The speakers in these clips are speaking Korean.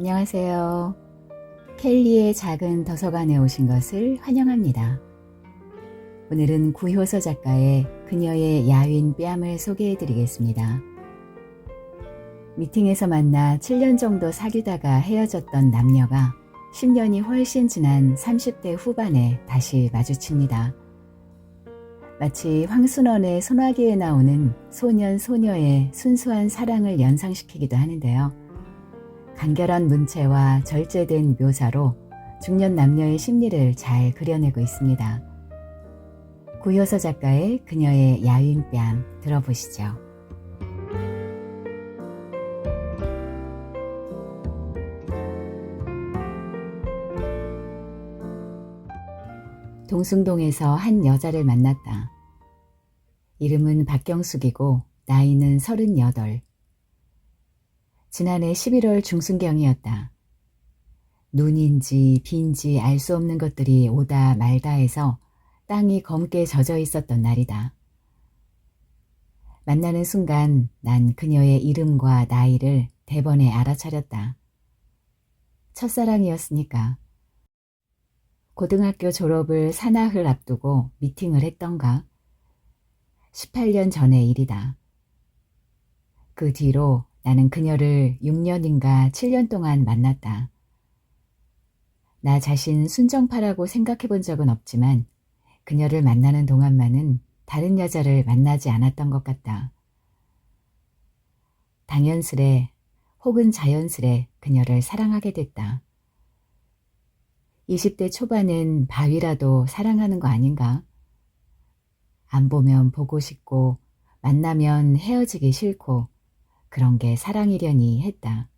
안녕하세요. 켈리의 작은 도서관에 오신 것을 환영합니다. 오늘은 구효서 작가의 그녀의 야윈 뺨을 소개해 드리겠습니다. 미팅에서 만나 7년 정도 사귀다가 헤어졌던 남녀가 10년이 훨씬 지난 30대 후반에 다시 마주칩니다. 마치 황순원의 소나기에 나오는 소년 소녀의 순수한 사랑을 연상시키기도 하는데요. 간결한 문체와 절제된 묘사로 중년 남녀의 심리를 잘 그려내고 있습니다. 구효서 작가의 그녀의 야윈 뺨 들어보시죠. 동숭동에서 한 여자를 만났다. 이름은 박경숙이고 나이는 38. 지난해 11월 중순경이었다. 눈인지 비인지 알 수 없는 것들이 오다 말다 해서 땅이 검게 젖어 있었던 날이다. 만나는 순간 난 그녀의 이름과 나이를 대번에 알아차렸다. 첫사랑이었으니까. 고등학교 졸업을 사나흘 앞두고 미팅을 했던가. 18년 전의 일이다. 그 뒤로 나는 그녀를 6년인가 7년 동안 만났다. 나 자신 순정파라고 생각해 본 적은 없지만 그녀를 만나는 동안만은 다른 여자를 만나지 않았던 것 같다. 당연스레 혹은 자연스레 그녀를 사랑하게 됐다. 20대 초반엔 바위라도 사랑하는 거 아닌가? 안 보면 보고 싶고 만나면 헤어지기 싫고 그런 게 사랑이려니 했다.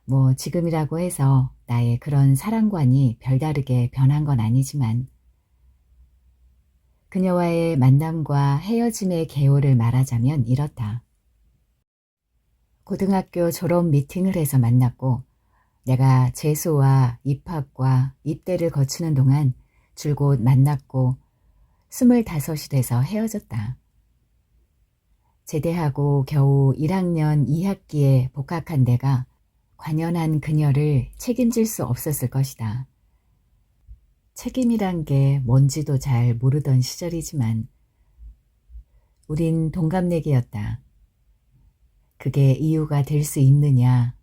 뭐 지금이라고 해서 나의 그런 사랑관이 별다르게 변한 건 아니지만 그녀와의 만남과 헤어짐의 개요를 말하자면 이렇다. 고등학교 졸업 미팅을 해서 만났고 내가 재수와 입학과 입대를 거치는 동안 줄곧 만났고 25이 돼서 헤어졌다. 제대하고 겨우 1학년 2학기에 복학한 내가 관연한 그녀를 책임질 수 없었을 것이다. 책임이란 게 뭔지도 잘 모르던 시절이지만 우린 동갑내기였다. 그게 이유가 될 수 있느냐,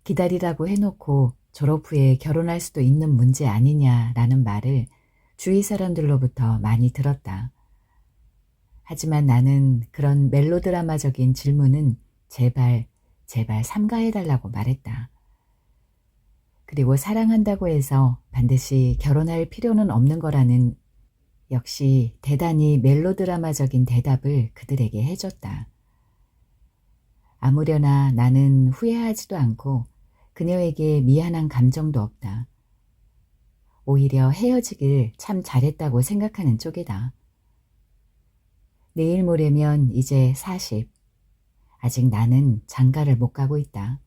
기다리라고 해놓고 졸업 후에 결혼할 수도 있는 문제 아니냐라는 말을 주위 사람들로부터 많이 들었다. 하지만 나는 그런 멜로드라마적인 질문은 제발 삼가해달라고 말했다. 그리고 사랑한다고 해서 반드시 결혼할 필요는 없는 거라는 역시 대단히 멜로드라마적인 대답을 그들에게 해줬다. 아무려나 나는 후회하지도 않고 그녀에게 미안한 감정도 없다. 오히려 헤어지길 참 잘했다고 생각하는 쪽이다. 내일 모레면 이제 40. 아직 나는 장가를 못 가고 있다.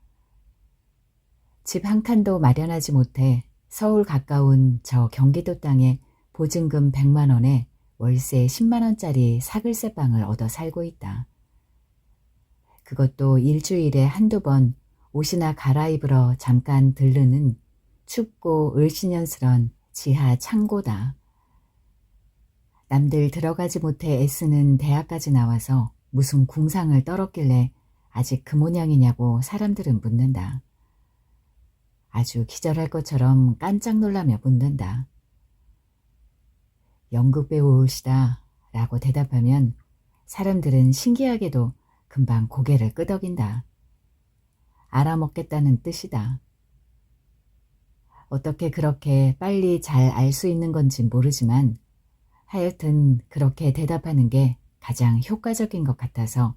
집 한 칸도 마련하지 못해 서울 가까운 저 경기도 땅에 보증금 100만 원에 월세 10만 원짜리 사글세 방을 얻어 살고 있다. 그것도 일주일에 한두 번 옷이나 갈아입으러 잠깐 들르는 춥고 을씨년스런 지하 창고다. 남들 들어가지 못해 애쓰는 대학까지 나와서 무슨 궁상을 떨었길래 아직 그 모양이냐고 사람들은 묻는다. 아주 기절할 것처럼 깜짝 놀라며 묻는다. 연극배우 올시다 라고 대답하면 사람들은 신기하게도 금방 고개를 끄덕인다. 알아먹겠다는 뜻이다. 어떻게 그렇게 빨리 잘 알 수 있는 건지 모르지만 하여튼 그렇게 대답하는 게 가장 효과적인 것 같아서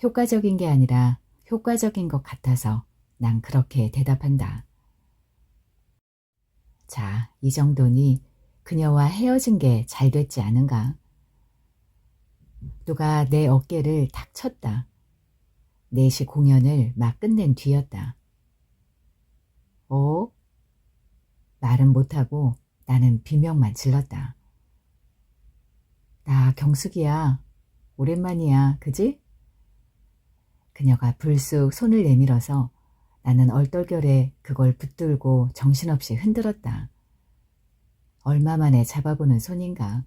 효과적인 게 아니라 효과적인 것 같아서 난 그렇게 대답한다. 자, 이 정도니 그녀와 헤어진 게 잘 됐지 않은가? 누가 내 어깨를 탁 쳤다. 4시 공연을 막 끝낸 뒤였다. 어? 말은 못하고 나는 비명만 질렀다. 나 경숙이야. 오랜만이야. 그지? 그녀가 불쑥 손을 내밀어서 나는 얼떨결에 그걸 붙들고 정신없이 흔들었다. 얼마 만에 잡아보는 손인가.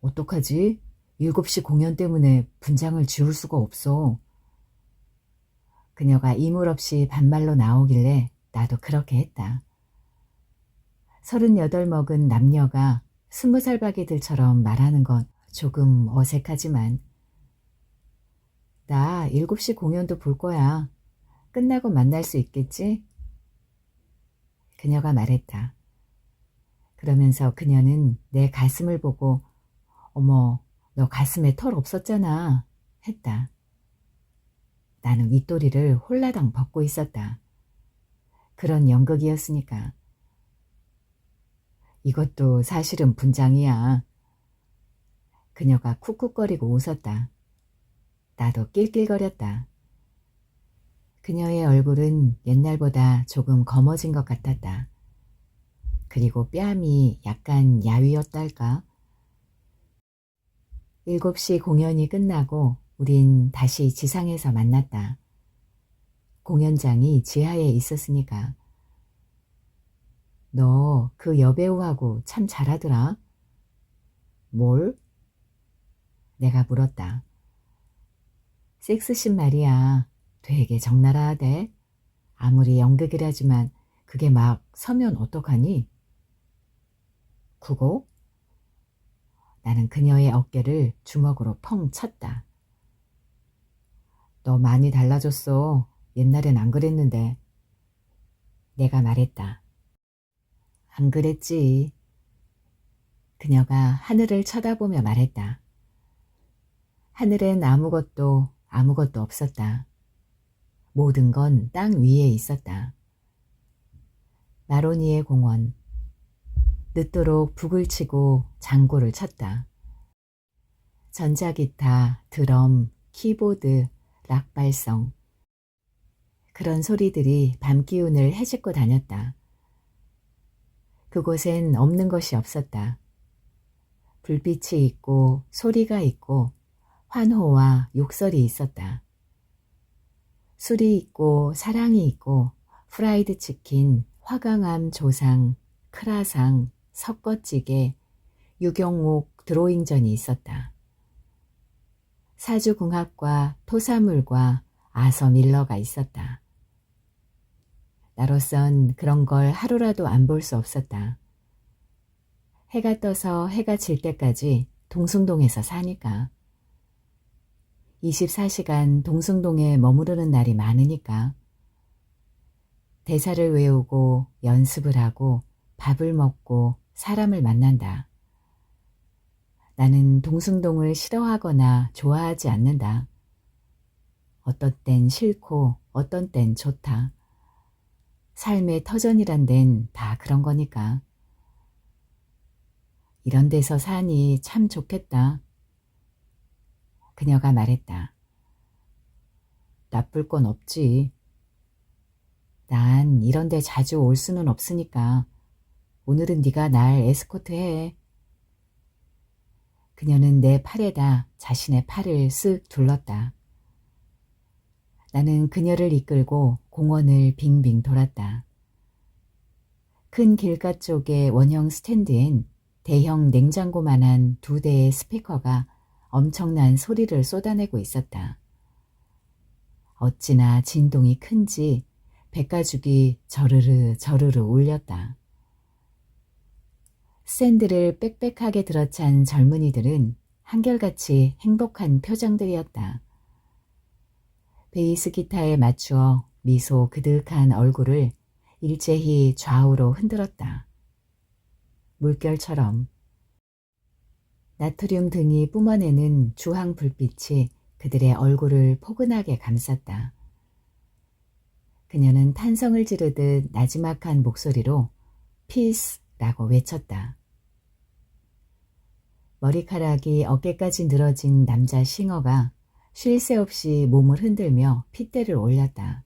어떡하지? 7시 공연 때문에 분장을 지울 수가 없어. 그녀가 이물 없이 반말로 나오길래 나도 그렇게 했다. 38 먹은 남녀가 20살 바기들처럼 말하는 건 조금 어색하지만 나 7시 공연도 볼 거야. 끝나고 만날 수 있겠지? 그녀가 말했다. 그러면서 그녀는 내 가슴을 보고 어머, 너 가슴에 털 없었잖아 했다. 나는 윗도리를 홀라당 벗고 있었다. 그런 연극이었으니까. 이것도 사실은 분장이야. 그녀가 쿡쿡거리고 웃었다. 나도 낄낄거렸다. 그녀의 얼굴은 옛날보다 조금 검어진 것 같았다. 그리고 뺨이 약간 야위었달까? 7시 공연이 끝나고 우린 다시 지상에서 만났다. 공연장이 지하에 있었으니까. 너 그 여배우하고 참 잘하더라. 뭘? 내가 물었다. 섹스씬 말이야. 되게 적나라하대. 아무리 연극이라지만 그게 막 서면 어떡하니? 그거? 나는 그녀의 어깨를 주먹으로 펑 쳤다. 너 많이 달라졌어. 옛날엔 안 그랬는데. 내가 말했다. 안 그랬지. 그녀가 하늘을 쳐다보며 말했다. 하늘엔 아무것도 없었다. 모든 건 땅 위에 있었다. 마로니에 공원. 늦도록 북을 치고 장구를 쳤다. 전자기타, 드럼, 키보드, 락 발성. 그런 소리들이 밤 기운을 헤집고 다녔다. 그곳엔 없는 것이 없었다. 불빛이 있고 소리가 있고 환호와 욕설이 있었다. 술이 있고 사랑이 있고 프라이드 치킨, 화강암 조상, 크라상, 섞어찌개, 유경옥 드로잉전이 있었다. 사주궁합과 토사물과 아서 밀러가 있었다. 나로선 그런 걸 하루라도 안 볼 수 없었다. 해가 떠서 해가 질 때까지 동숭동에서 사니까. 24시간 동숭동에 머무르는 날이 많으니까. 대사를 외우고 연습을 하고 밥을 먹고 사람을 만난다. 나는 동숭동을 싫어하거나 좋아하지 않는다. 어떤 땐 싫고 어떤 땐 좋다. 삶의 터전이란 데는 다 그런 거니까. 이런 데서 사니 참 좋겠다. 그녀가 말했다. 나쁠 건 없지. 난 이런 데 자주 올 수는 없으니까 오늘은 네가 날 에스코트해. 그녀는 내 팔에다 자신의 팔을 쓱 둘렀다. 나는 그녀를 이끌고 공원을 빙빙 돌았다. 큰 길가 쪽의 원형 스탠드엔 대형 냉장고만한 2대의 스피커가 엄청난 소리를 쏟아내고 있었다. 어찌나 진동이 큰지 백가죽이 저르르 저르르 울렸다. 샌들을 빽빽하게 들어찬 젊은이들은 한결같이 행복한 표정들이었다. 베이스 기타에 맞추어 미소 그득한 얼굴을 일제히 좌우로 흔들었다. 물결처럼. 나트륨 등이 뿜어내는 주황 불빛이 그들의 얼굴을 포근하게 감쌌다. 그녀는 탄성을 지르듯 나지막한 목소리로 피스라고 외쳤다. 머리카락이 어깨까지 늘어진 남자 싱어가 쉴 새 없이 몸을 흔들며 핏대를 올렸다.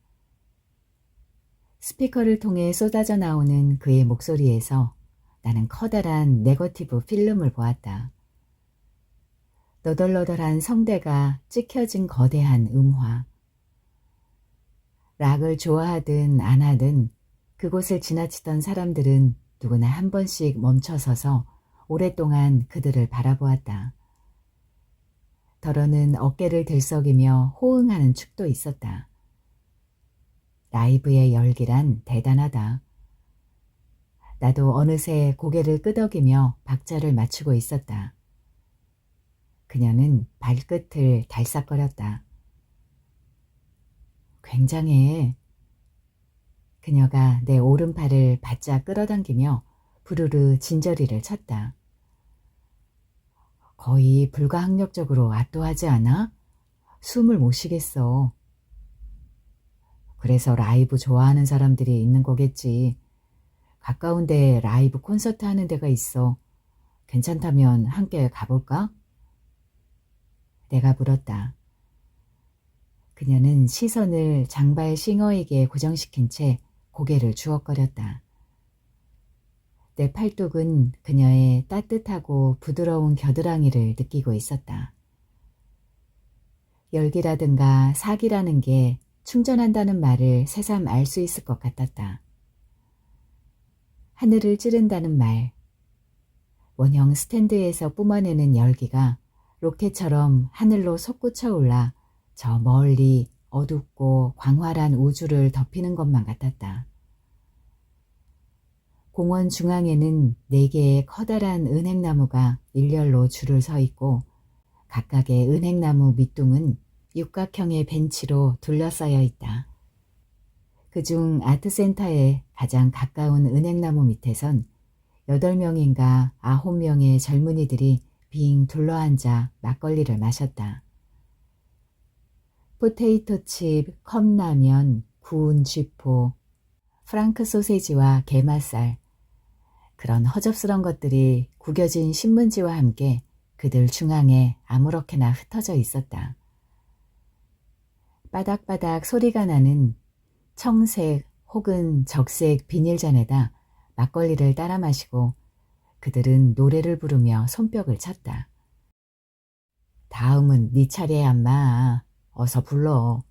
스피커를 통해 쏟아져 나오는 그의 목소리에서 나는 커다란 네거티브 필름을 보았다. 너덜너덜한 성대가 찍혀진 거대한 음화. 락을 좋아하든 안 하든 그곳을 지나치던 사람들은 누구나 한 번씩 멈춰서서 오랫동안 그들을 바라보았다. 더러는 어깨를 들썩이며 호응하는 축도 있었다. 라이브의 열기란 대단하다. 나도 어느새 고개를 끄덕이며 박자를 맞추고 있었다. 그녀는 발끝을 달싹거렸다. 굉장해. 그녀가 내 오른팔을 바짝 끌어당기며 부르르 진저리를 쳤다. 거의 불가항력적으로 압도하지 않아? 숨을 못 쉬겠어. 그래서 라이브 좋아하는 사람들이 있는 거겠지. 가까운 데에 라이브 콘서트 하는 데가 있어. 괜찮다면 함께 가볼까? 내가 물었다. 그녀는 시선을 장발 싱어에게 고정시킨 채 고개를 주걱거렸다. 내 팔뚝은 그녀의 따뜻하고 부드러운 겨드랑이를 느끼고 있었다. 열기라든가 사기라는 게 충전한다는 말을 새삼 알 수 있을 것 같았다. 하늘을 찌른다는 말, 원형 스탠드에서 뿜어내는 열기가 로켓처럼 하늘로 솟구쳐 올라 저 멀리 어둡고 광활한 우주를 덮이는 것만 같았다. 공원 중앙에는 4개의 커다란 은행나무가 일렬로 줄을 서 있고 각각의 은행나무 밑둥은 육각형의 벤치로 둘러싸여 있다. 그중 아트센터에 가장 가까운 은행나무 밑에선 8명인가 9명의 젊은이들이 빙 둘러앉아 막걸리를 마셨다. 포테이토칩, 컵라면, 구운 쥐포, 프랑크 소세지와 게맛살, 그런 허접스런 것들이 구겨진 신문지와 함께 그들 중앙에 아무렇게나 흩어져 있었다. 바닥바닥 소리가 나는 청색 혹은 적색 비닐잔에다 막걸리를 따라 마시고 그들은 노래를 부르며 손뼉을 쳤다. 다음은 네 차례야, 엄마. 어서 불러.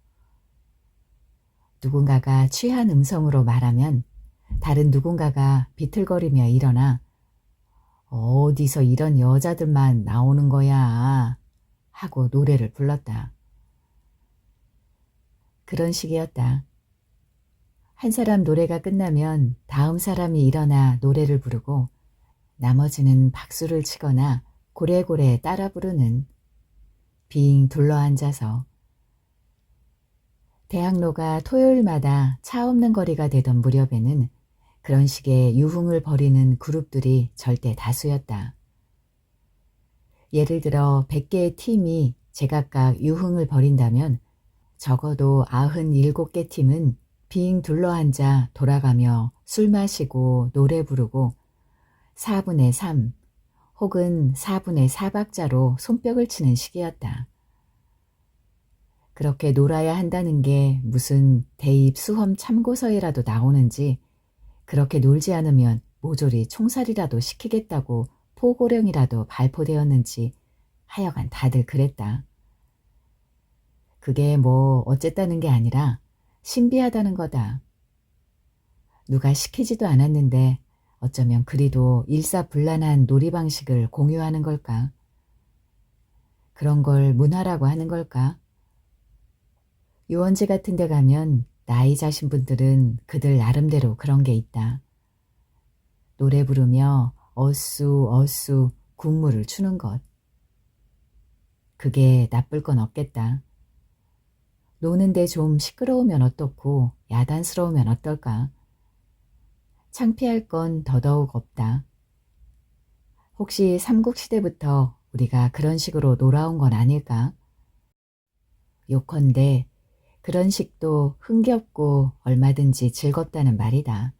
누군가가 취한 음성으로 말하면 다른 누군가가 비틀거리며 일어나 어디서 이런 여자들만 나오는 거야 하고 노래를 불렀다. 그런 식이었다. 한 사람 노래가 끝나면 다음 사람이 일어나 노래를 부르고 나머지는 박수를 치거나 고래고래 따라 부르는, 빙 둘러앉아서. 대학로가 토요일마다 차 없는 거리가 되던 무렵에는 그런 식의 유흥을 벌이는 그룹들이 절대 다수였다. 예를 들어 100개의 팀이 제각각 유흥을 벌인다면 적어도 97개 팀은 빙 둘러앉아 돌아가며 술 마시고 노래 부르고 4분의 3 혹은 4분의 4박자로 손뼉을 치는 시기였다. 그렇게 놀아야 한다는 게 무슨 대입 수험 참고서에라도 나오는지, 그렇게 놀지 않으면 모조리 총살이라도 시키겠다고 포고령이라도 발포되었는지 하여간 다들 그랬다. 그게 뭐 어쨌다는 게 아니라 신비하다는 거다. 누가 시키지도 않았는데 어쩌면 그리도 일사불란한 놀이 방식을 공유하는 걸까? 그런 걸 문화라고 하는 걸까? 유원지 같은 데 가면 나이 자신 분들은 그들 나름대로 그런 게 있다. 노래 부르며 어쑤 어쑤 군무를 추는 것. 그게 나쁠 건 없겠다. 노는데 좀 시끄러우면 어떻고 야단스러우면 어떨까? 창피할 건 더더욱 없다. 혹시 삼국시대부터 우리가 그런 식으로 놀아온 건 아닐까? 요컨대 그런 식도 흥겹고 얼마든지 즐겁다는 말이다.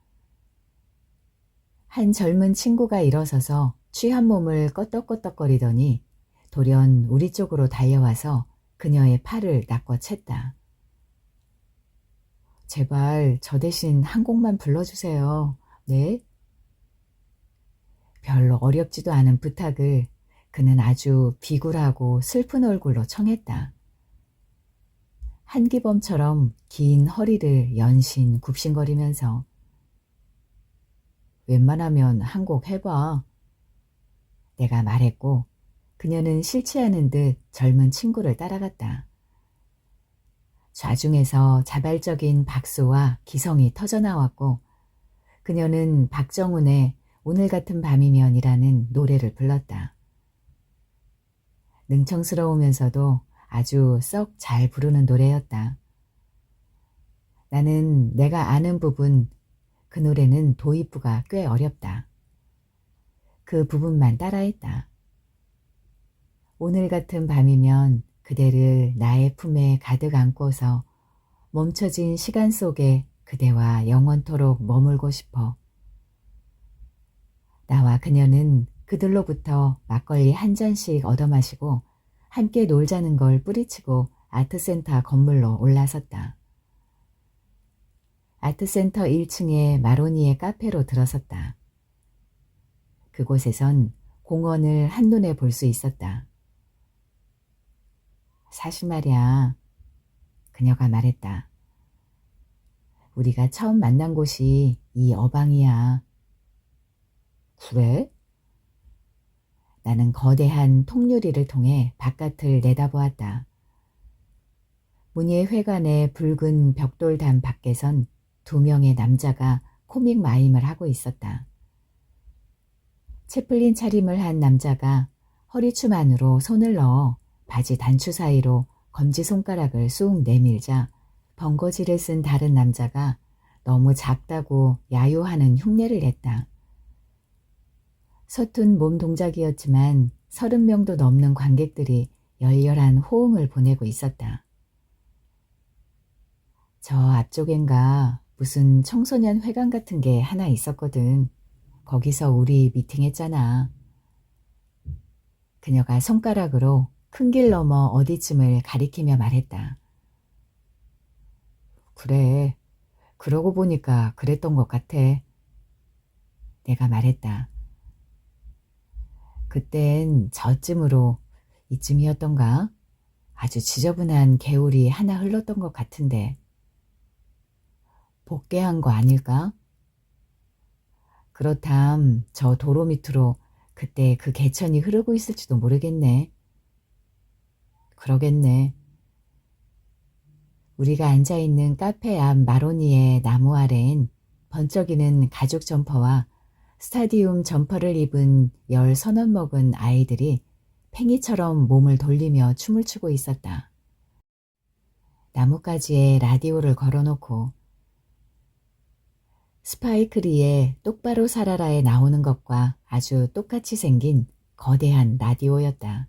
한 젊은 친구가 일어서서 취한 몸을 껐덕껐덕거리더니 돌연 우리 쪽으로 달려와서 그녀의 팔을 낚아 챘다. 제발 저 대신 한 곡만 불러주세요. 네? 별로 어렵지도 않은 부탁을 그는 아주 비굴하고 슬픈 얼굴로 청했다. 한기범처럼 긴 허리를 연신 굽신거리면서 웬만하면 한 곡 해봐. 내가 말했고 그녀는 싫지 않은 듯 젊은 친구를 따라갔다. 좌중에서 자발적인 박수와 기성이 터져나왔고 그녀는 박정훈의 오늘 같은 밤이면이라는 노래를 불렀다. 능청스러우면서도 아주 썩 잘 부르는 노래였다. 나는 내가 아는 부분, 그 노래는 도입부가 꽤 어렵다. 그 부분만 따라했다. 오늘 같은 밤이면 그대를 나의 품에 가득 안고서 멈춰진 시간 속에 그대와 영원토록 머물고 싶어. 나와 그녀는 그들로부터 막걸리 한 잔씩 얻어마시고 함께 놀자는 걸 뿌리치고 아트센터 건물로 올라섰다. 아트센터 1층의 마로니에 카페로 들어섰다. 그곳에선 공원을 한눈에 볼 수 있었다. 사실 말이야, 그녀가 말했다. 우리가 처음 만난 곳이 이 어방이야. 그래? 나는 거대한 통유리를 통해 바깥을 내다보았다. 문예 회관의 붉은 벽돌담 밖에선 2명의 남자가 코믹 마임을 하고 있었다. 채플린 차림을 한 남자가 허리춤 안으로 손을 넣어 바지 단추 사이로 검지손가락을 쑥 내밀자 번거지를 쓴 다른 남자가 너무 작다고 야유하는 흉내를 냈다. 서툰 몸 동작이었지만 30명도 넘는 관객들이 열렬한 호응을 보내고 있었다. 저 앞쪽엔가 무슨 청소년 회관 같은 게 하나 있었거든. 거기서 우리 미팅했잖아. 그녀가 손가락으로 큰 길 넘어 어디쯤을 가리키며 말했다. 그래, 그러고 보니까 그랬던 것 같아. 내가 말했다. 그땐 저쯤으로 이쯤이었던가? 아주 지저분한 개울이 하나 흘렀던 것 같은데. 복개한 거 아닐까? 그렇담 저 도로 밑으로 그때 그 개천이 흐르고 있을지도 모르겠네. 그러겠네. 우리가 앉아있는 카페 앞 마로니의 나무 아래엔 번쩍이는 가죽 점퍼와 스타디움 점퍼를 입은 10서너 먹은 아이들이 팽이처럼 몸을 돌리며 춤을 추고 있었다. 나뭇가지에 라디오를 걸어놓고 스파이크리의 똑바로 살아라에 나오는 것과 아주 똑같이 생긴 거대한 라디오였다.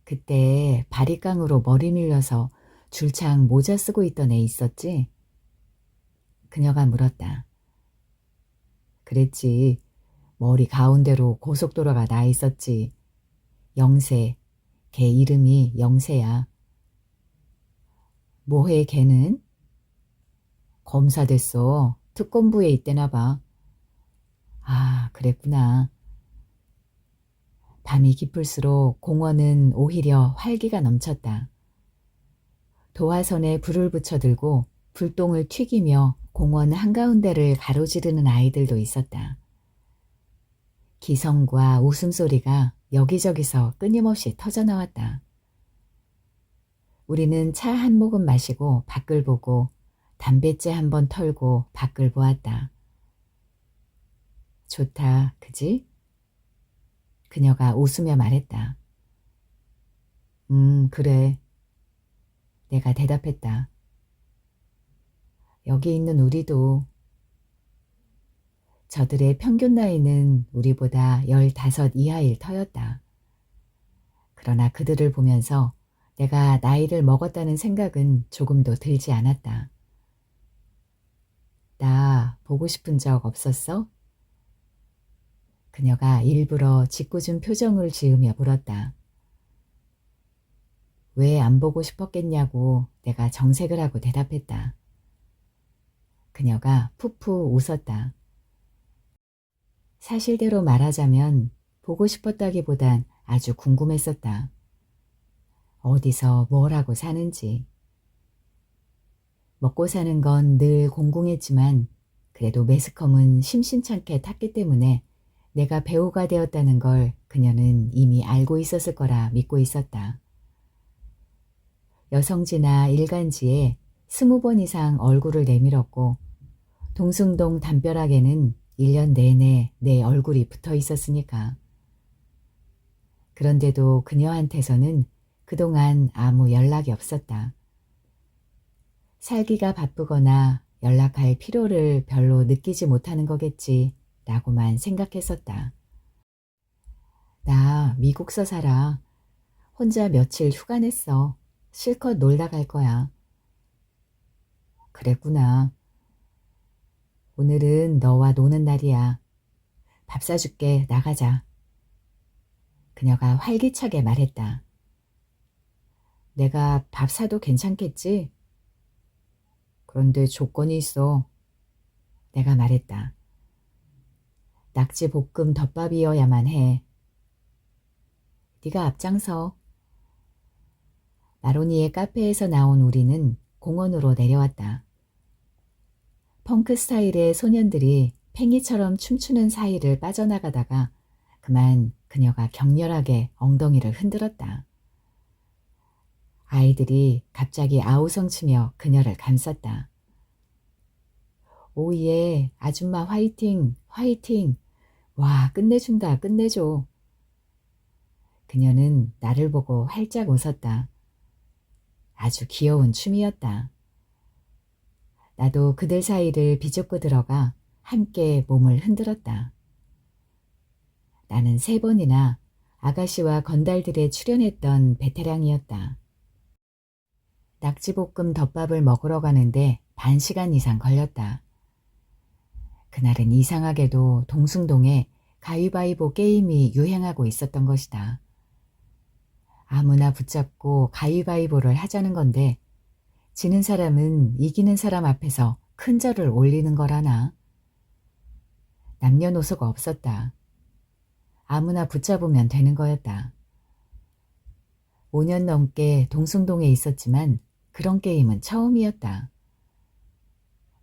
그때 바리깡으로 머리 밀려서 줄창 모자 쓰고 있던 애 있었지? 그녀가 물었다. 그랬지. 머리 가운데로 고속도로가 나 있었지. 영세. 걔 이름이 영세야. 뭐해 걔는? 검사 됐어. 특검부에 있대나 봐. 아, 그랬구나. 밤이 깊을수록 공원은 오히려 활기가 넘쳤다. 도화선에 불을 붙여들고 불똥을 튀기며 공원 한가운데를 가로지르는 아이들도 있었다. 기성과 웃음소리가 여기저기서 끊임없이 터져나왔다. 우리는 차 한 모금 마시고 밖을 보고 담뱃재 한 번 털고 밖을 보았다. 좋다, 그지? 그녀가 웃으며 말했다. 그래. 내가 대답했다. 여기 있는 우리도. 저들의 평균 나이는 우리보다 15 이하일 터였다. 그러나 그들을 보면서 내가 나이를 먹었다는 생각은 조금도 들지 않았다. 나 보고 싶은 적 없었어? 그녀가 일부러 짓궂은 표정을 지으며 물었다. 왜 안 보고 싶었겠냐고 내가 정색을 하고 대답했다. 그녀가 푸푸 웃었다. 사실대로 말하자면 보고 싶었다기보단 아주 궁금했었다. 어디서 뭘 하고 사는지. 먹고 사는 건 늘 공공했지만 그래도 매스컴은 심심찮게 탔기 때문에 내가 배우가 되었다는 걸 그녀는 이미 알고 있었을 거라 믿고 있었다. 여성지나 일간지에 20번 이상 얼굴을 내밀었고 동숭동 담벼락에는 1년 내내 내 얼굴이 붙어 있었으니까. 그런데도 그녀한테서는 그동안 아무 연락이 없었다. 살기가 바쁘거나 연락할 필요를 별로 느끼지 못하는 거겠지 라고만 생각했었다. 나 미국서 살아. 혼자 며칠 휴가 냈어. 실컷 놀다 갈 거야. 그랬구나. 오늘은 너와 노는 날이야. 밥 사줄게. 나가자. 그녀가 활기차게 말했다. 내가 밥 사도 괜찮겠지? 그런데 조건이 있어. 내가 말했다. 낙지 볶음 덮밥이어야만 해. 네가 앞장서. 마로니의 카페에서 나온 우리는 공원으로 내려왔다. 펑크 스타일의 소년들이 팽이처럼 춤추는 사이를 빠져나가다가 그만 그녀가 격렬하게 엉덩이를 흔들었다. 아이들이 갑자기 아우성치며 그녀를 감쌌다. 오예, 아줌마 화이팅, 화이팅. 와, 끝내준다, 끝내줘. 그녀는 나를 보고 활짝 웃었다. 아주 귀여운 춤이었다. 나도 그들 사이를 비좁고 들어가 함께 몸을 흔들었다. 나는 3번이나 아가씨와 건달들에 출연했던 베테랑이었다. 낙지볶음 덮밥을 먹으러 가는데 1시간 이상 걸렸다. 그날은 이상하게도 동숭동에 가위바위보 게임이 유행하고 있었던 것이다. 아무나 붙잡고 가위바위보를 하자는 건데 지는 사람은 이기는 사람 앞에서 큰 절을 올리는 거라나. 남녀노소가 없었다. 아무나 붙잡으면 되는 거였다. 5년 넘게 동숭동에 있었지만 그런 게임은 처음이었다.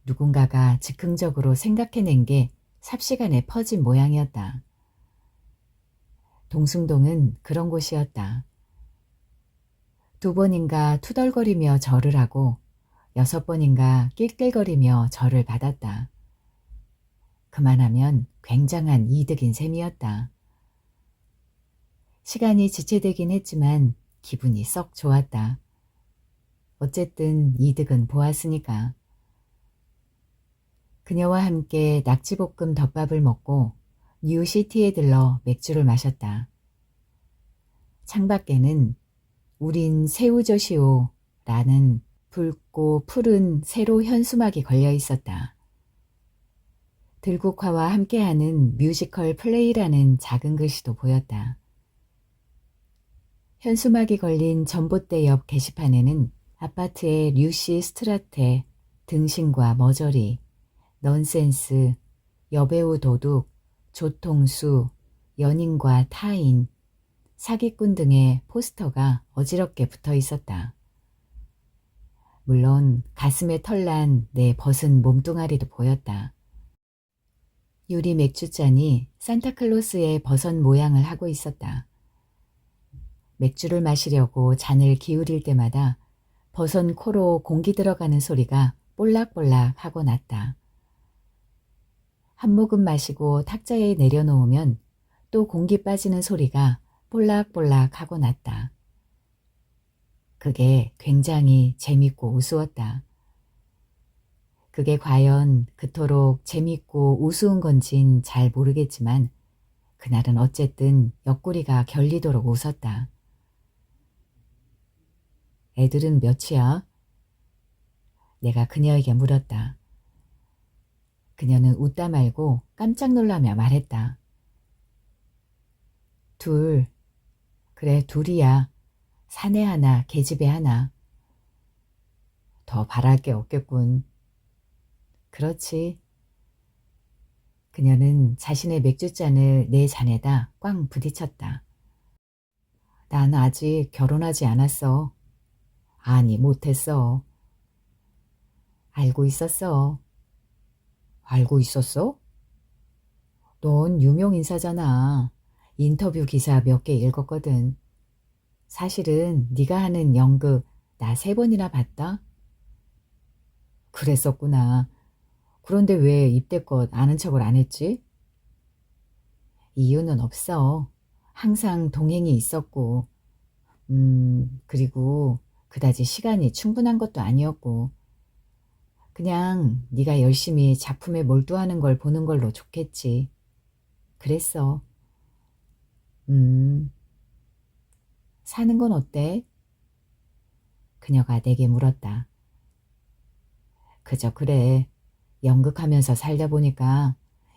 누군가가 즉흥적으로 생각해낸 게 삽시간에 퍼진 모양이었다. 동숭동은 그런 곳이었다. 2번인가 투덜거리며 절을 하고 6번인가 낄낄거리며 절을 받았다. 그만하면 굉장한 이득인 셈이었다. 시간이 지체되긴 했지만 기분이 썩 좋았다. 어쨌든 이득은 보았으니까. 그녀와 함께 낙지볶음 덮밥을 먹고 뉴시티에 들러 맥주를 마셨다. 창밖에는 우린 새우젓이오 라는 붉고 푸른 세로 현수막이 걸려 있었다. 들국화와 함께하는 뮤지컬 플레이라는 작은 글씨도 보였다. 현수막이 걸린 전봇대 옆 게시판에는 아파트의 류시 스트라테, 등신과 머저리, 넌센스, 여배우 도둑, 조통수, 연인과 타인, 사기꾼 등의 포스터가 어지럽게 붙어 있었다. 물론 가슴에 털난 내 벗은 몸뚱아리도 보였다. 유리 맥주잔이 산타클로스의 버섯 모양을 하고 있었다. 맥주를 마시려고 잔을 기울일 때마다 버섯 코로 공기 들어가는 소리가 볼락볼락 하고 났다. 한 모금 마시고 탁자에 내려놓으면 또 공기 빠지는 소리가 볼락볼락 하고 났다. 그게 굉장히 재밌고 우스웠다. 그게 과연 그토록 재밌고 우스운 건진 잘 모르겠지만 그날은 어쨌든 옆구리가 결리도록 웃었다. 애들은 몇이야? 내가 그녀에게 물었다. 그녀는 웃다 말고 깜짝 놀라며 말했다. 2. 그래, 2이야. 사내 하나, 계집애 하나. 더 바랄 게 없겠군. 그렇지. 그녀는 자신의 맥주잔을 내 잔에다 꽝 부딪혔다. 난 아직 결혼하지 않았어. 아니, 못했어. 알고 있었어. 알고 있었어? 넌 유명 인사잖아. 인터뷰 기사 몇 개 읽었거든. 사실은 네가 하는 연극 나 3번이나 봤다? 그랬었구나. 그런데 왜 입대껏 아는 척을 안 했지? 이유는 없어. 항상 동행이 있었고, 그리고 그다지 시간이 충분한 것도 아니었고, 그냥 네가 열심히 작품에 몰두하는 걸 보는 걸로 좋겠지. 그랬어. 음, 사는 건 어때? 그녀가 내게 물었다. 그저 그래. 연극하면서 살다 보니까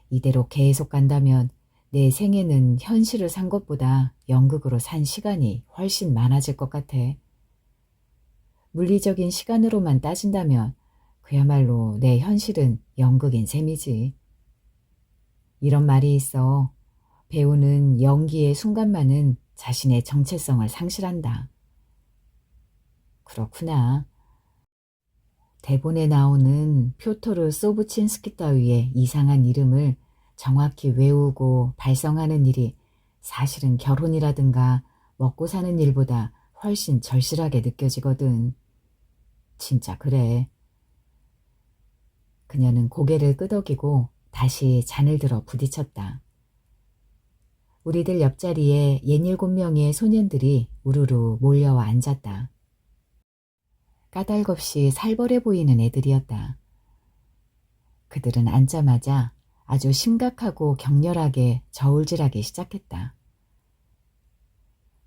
이대로 계속 간다면 내 생에는 현실을 산 것보다 연극으로 산 시간이 훨씬 많아질 것 같아. 물리적인 시간으로만 따진다면 그야말로 내 현실은 연극인 셈이지. 이런 말이 있어. 배우는 연기의 순간만은 자신의 정체성을 상실한다. 그렇구나. 대본에 나오는 표토르 소브친스키 따위의 이상한 이름을 정확히 외우고 발성하는 일이 사실은 결혼이라든가 먹고 사는 일보다 훨씬 절실하게 느껴지거든. 진짜 그래. 그녀는 고개를 끄덕이고 다시 잔을 들어 부딪혔다. 우리들 옆자리에 67명의 소년들이 우르르 몰려와 앉았다. 까닭없이 살벌해 보이는 애들이었다. 그들은 앉자마자 아주 심각하고 격렬하게 저울질하기 시작했다.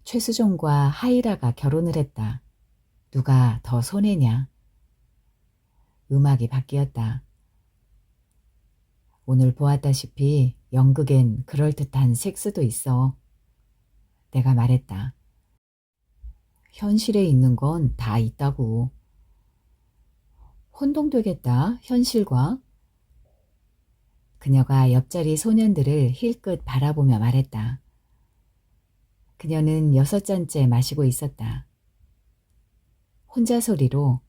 최수종과 하이라가 결혼을 했다. 누가 더 손해냐? 음악이 바뀌었다. 오늘 보았다시피 연극엔 그럴듯한 섹스도 있어. 내가 말했다. 현실에 있는 건 다 있다고. 혼동되겠다, 현실과. 그녀가 옆자리 소년들을 힐끗 바라보며 말했다. 그녀는 6잔째 마시고 있었다. 혼자 소리로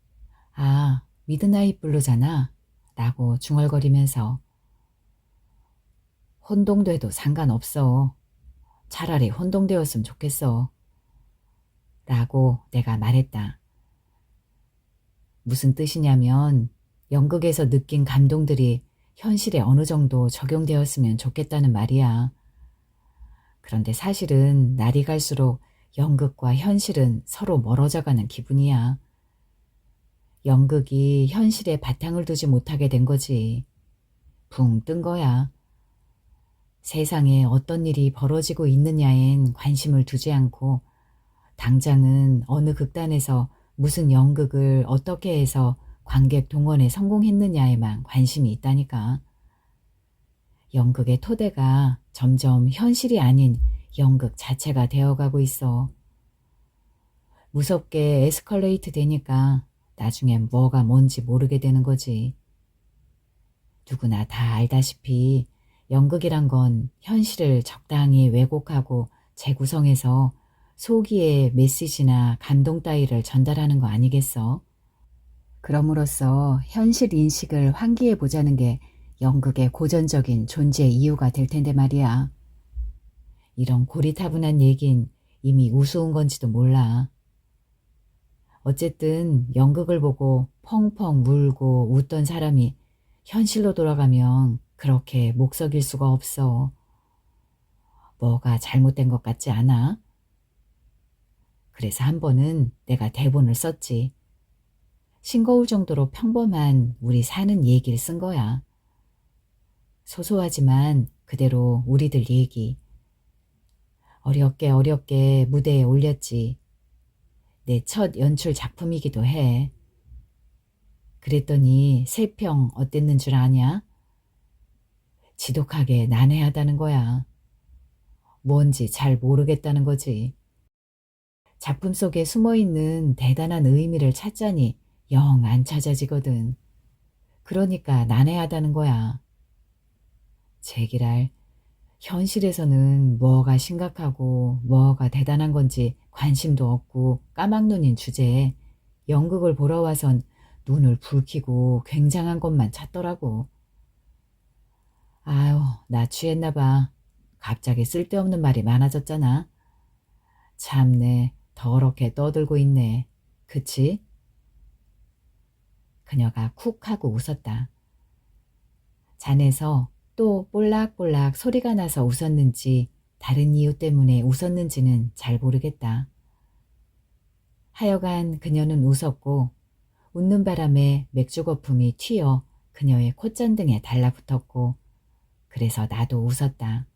아, 미드나잇 블루잖아 라고 중얼거리면서 혼동돼도 상관없어. 차라리 혼동되었으면 좋겠어. 라고 내가 말했다. 무슨 뜻이냐면 연극에서 느낀 감동들이 현실에 어느 정도 적용되었으면 좋겠다는 말이야. 그런데 사실은 날이 갈수록 연극과 현실은 서로 멀어져가는 기분이야. 연극이 현실에 바탕을 두지 못하게 된 거지. 붕 뜬 거야. 세상에 어떤 일이 벌어지고 있느냐엔 관심을 두지 않고 당장은 어느 극단에서 무슨 연극을 어떻게 해서 관객 동원에 성공했느냐에만 관심이 있다니까. 연극의 토대가 점점 현실이 아닌 연극 자체가 되어가고 있어. 무섭게 에스컬레이트 되니까 나중엔 뭐가 뭔지 모르게 되는 거지. 누구나 다 알다시피 연극이란 건 현실을 적당히 왜곡하고 재구성해서 소기의 메시지나 감동 따위를 전달하는 거 아니겠어? 그럼으로써 현실 인식을 환기해 보자는 게 연극의 고전적인 존재 이유가 될 텐데 말이야. 이런 고리타분한 얘긴 이미 우스운 건지도 몰라. 어쨌든 연극을 보고 펑펑 울고 웃던 사람이 현실로 돌아가면 그렇게 목 썩일 수가 없어. 뭐가 잘못된 것 같지 않아? 그래서 한 번은 내가 대본을 썼지. 싱거울 정도로 평범한 우리 사는 얘기를 쓴 거야. 소소하지만 그대로 우리들 얘기. 어렵게 무대에 올렸지. 내 첫 연출 작품이기도 해. 그랬더니 세 평 어땠는 줄 아냐? 지독하게 난해하다는 거야. 뭔지 잘 모르겠다는 거지. 작품 속에 숨어있는 대단한 의미를 찾자니 영 안 찾아지거든. 그러니까 난해하다는 거야. 제기랄, 현실에서는 뭐가 심각하고 뭐가 대단한 건지 관심도 없고 까막눈인 주제에 연극을 보러 와선 눈을 붉히고 굉장한 것만 찾더라고. 아유, 나 취했나 봐. 갑자기 쓸데없는 말이 많아졌잖아. 참내, 더럽게 떠들고 있네. 그치? 그녀가 쿡 하고 웃었다. 잔에서 또 볼락볼락 소리가 나서 웃었는지 다른 이유 때문에 웃었는지는 잘 모르겠다. 하여간 그녀는 웃었고 웃는 바람에 맥주 거품이 튀어 그녀의 콧잔등에 달라붙었고 그래서 나도 웃었다.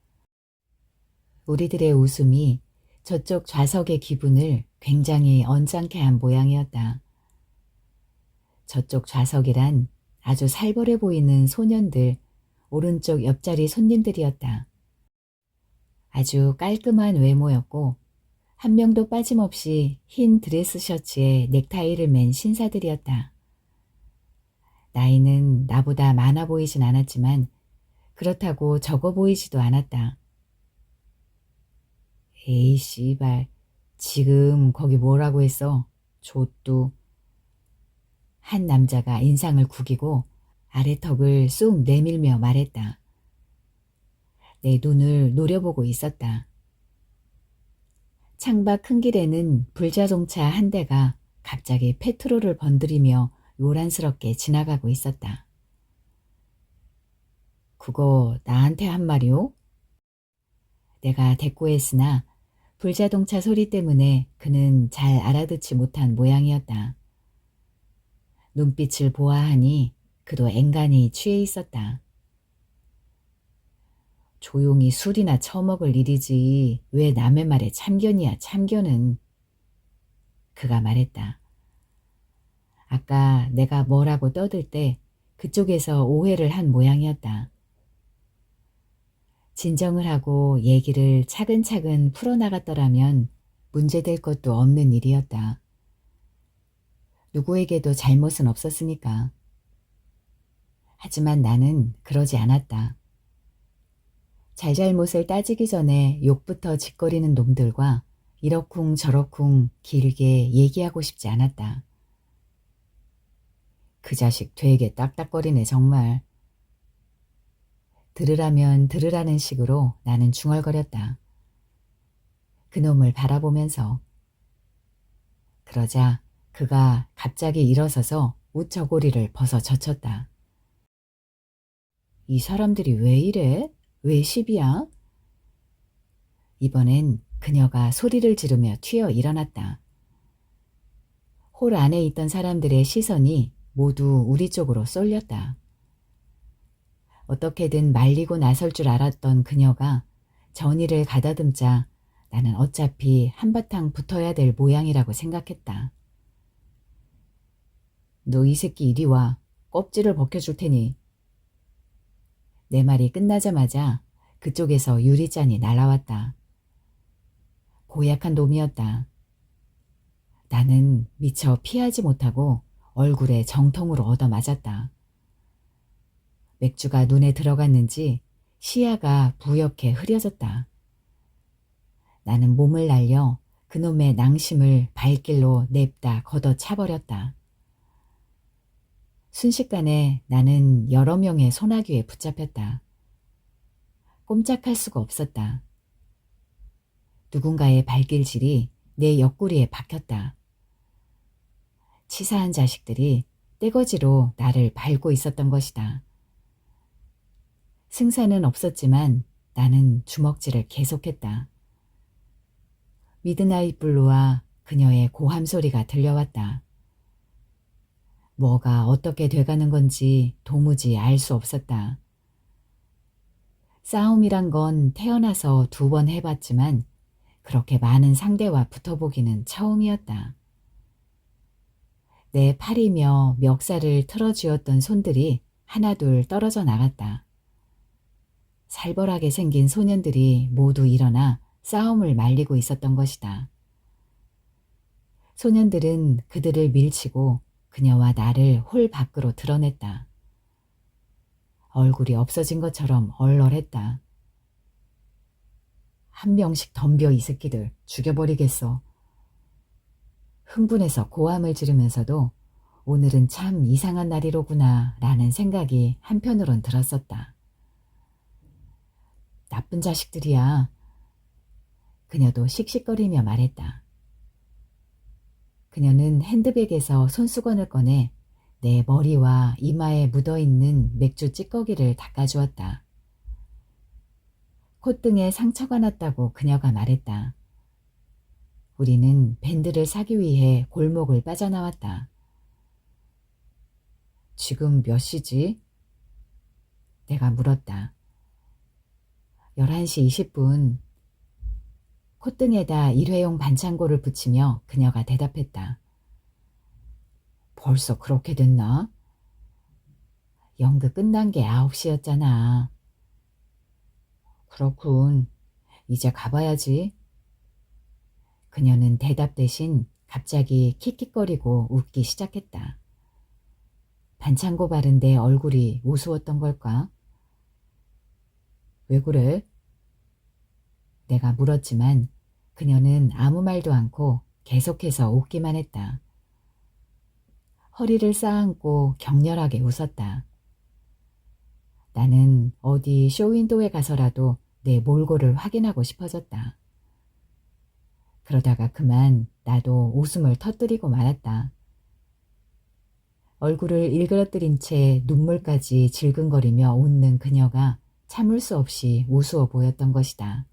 우리들의 웃음이 저쪽 좌석의 기분을 굉장히 언짢게 한 모양이었다. 저쪽 좌석이란 아주 살벌해 보이는 소년들, 오른쪽 옆자리 손님들이었다. 아주 깔끔한 외모였고 한 명도 빠짐없이 흰 드레스 셔츠에 넥타이를 맨 신사들이었다. 나이는 나보다 많아 보이진 않았지만 그렇다고 적어 보이지도 않았다. 에이 씨발, 지금 거기 뭐라고 했어? 좆도. 한 남자가 인상을 구기고 아래턱을 쑥 내밀며 말했다. 내 눈을 노려보고 있었다. 창밖 큰 길에는 불자동차 한 대가 갑자기 페트롤을 번들이며 요란스럽게 지나가고 있었다. 그거 나한테 한 말이오? 내가 대꾸했으나 불자동차 소리 때문에 그는 잘 알아듣지 못한 모양이었다. 눈빛을 보아하니 그도 앵간히 취해 있었다. 조용히 술이나 처먹을 일이지 왜 남의 말에 참견이야 참견은. 그가 말했다. 아까 내가 뭐라고 떠들 때 그쪽에서 오해를 한 모양이었다. 진정을 하고 얘기를 차근차근 풀어나갔더라면 문제될 것도 없는 일이었다. 누구에게도 잘못은 없었으니까. 하지만 나는 그러지 않았다. 잘잘못을 따지기 전에 욕부터 짓거리는 놈들과 이러쿵 저러쿵 길게 얘기하고 싶지 않았다. 그 자식 되게 딱딱거리네 정말. 들으라면 들으라는 식으로 나는 중얼거렸다. 그놈을 바라보면서. 그러자 그가 갑자기 일어서서 웃저고리를 벗어 젖혔다. 이 사람들이 왜 이래? 왜 시비야? 이번엔 그녀가 소리를 지르며 튀어 일어났다. 홀 안에 있던 사람들의 시선이 모두 우리 쪽으로 쏠렸다. 어떻게든 말리고 나설 줄 알았던 그녀가 전의를 가다듬자 나는 어차피 한바탕 붙어야 될 모양이라고 생각했다. 너 이 새끼 이리 와. 껍질을 벗겨줄 테니. 내 말이 끝나자마자 그쪽에서 유리잔이 날아왔다. 고약한 놈이었다. 나는 미처 피하지 못하고 얼굴에 정통으로 얻어맞았다. 맥주가 눈에 들어갔는지 시야가 부옇게 흐려졌다. 나는 몸을 날려 그놈의 낭심을 발길로 냅다 걷어차버렸다. 순식간에 나는 여러 명의 소나귀에 붙잡혔다. 꼼짝할 수가 없었다. 누군가의 발길질이 내 옆구리에 박혔다. 치사한 자식들이 떼거지로 나를 밟고 있었던 것이다. 승산은 없었지만 나는 주먹질을 계속했다. 미드나잇 블루와 그녀의 고함 소리가 들려왔다. 뭐가 어떻게 돼가는 건지 도무지 알 수 없었다. 싸움이란 건 태어나서 2번 해봤지만 그렇게 많은 상대와 붙어보기는 처음이었다. 내 팔이며 멱살을 틀어쥐었던 손들이 하나둘 떨어져 나갔다. 살벌하게 생긴 소년들이 모두 일어나 싸움을 말리고 있었던 것이다. 소년들은 그들을 밀치고 그녀와 나를 홀 밖으로 드러냈다. 얼굴이 없어진 것처럼 얼얼했다. 한 명씩 덤벼 이 새끼들 죽여버리겠어. 흥분해서 고함을 지르면서도 오늘은 참 이상한 날이로구나 라는 생각이 한편으론 들었었다. 나쁜 자식들이야. 그녀도 씩씩거리며 말했다. 그녀는 핸드백에서 손수건을 꺼내 내 머리와 이마에 묻어있는 맥주 찌꺼기를 닦아주었다. 콧등에 상처가 났다고 그녀가 말했다. 우리는 밴드를 사기 위해 골목을 빠져나왔다. 지금 몇 시지? 내가 물었다. 11시 20분. 콧등에다 일회용 반창고를 붙이며 그녀가 대답했다. 벌써 그렇게 됐나? 연극 끝난 게 9시였잖아. 그렇군. 이제 가봐야지. 그녀는 대답 대신 갑자기 킥킥거리고 웃기 시작했다. 반창고 바른 내 얼굴이 우스웠던 걸까? 왜 그래? 내가 물었지만 그녀는 아무 말도 않고 계속해서 웃기만 했다. 허리를 쌓아안고 격렬하게 웃었다. 나는 어디 쇼윈도에 가서라도 내 몰골을 확인하고 싶어졌다. 그러다가 그만 나도 웃음을 터뜨리고 말았다. 얼굴을 일그러뜨린 채 눈물까지 질근거리며 웃는 그녀가 참을 수 없이 우스워 보였던 것이다.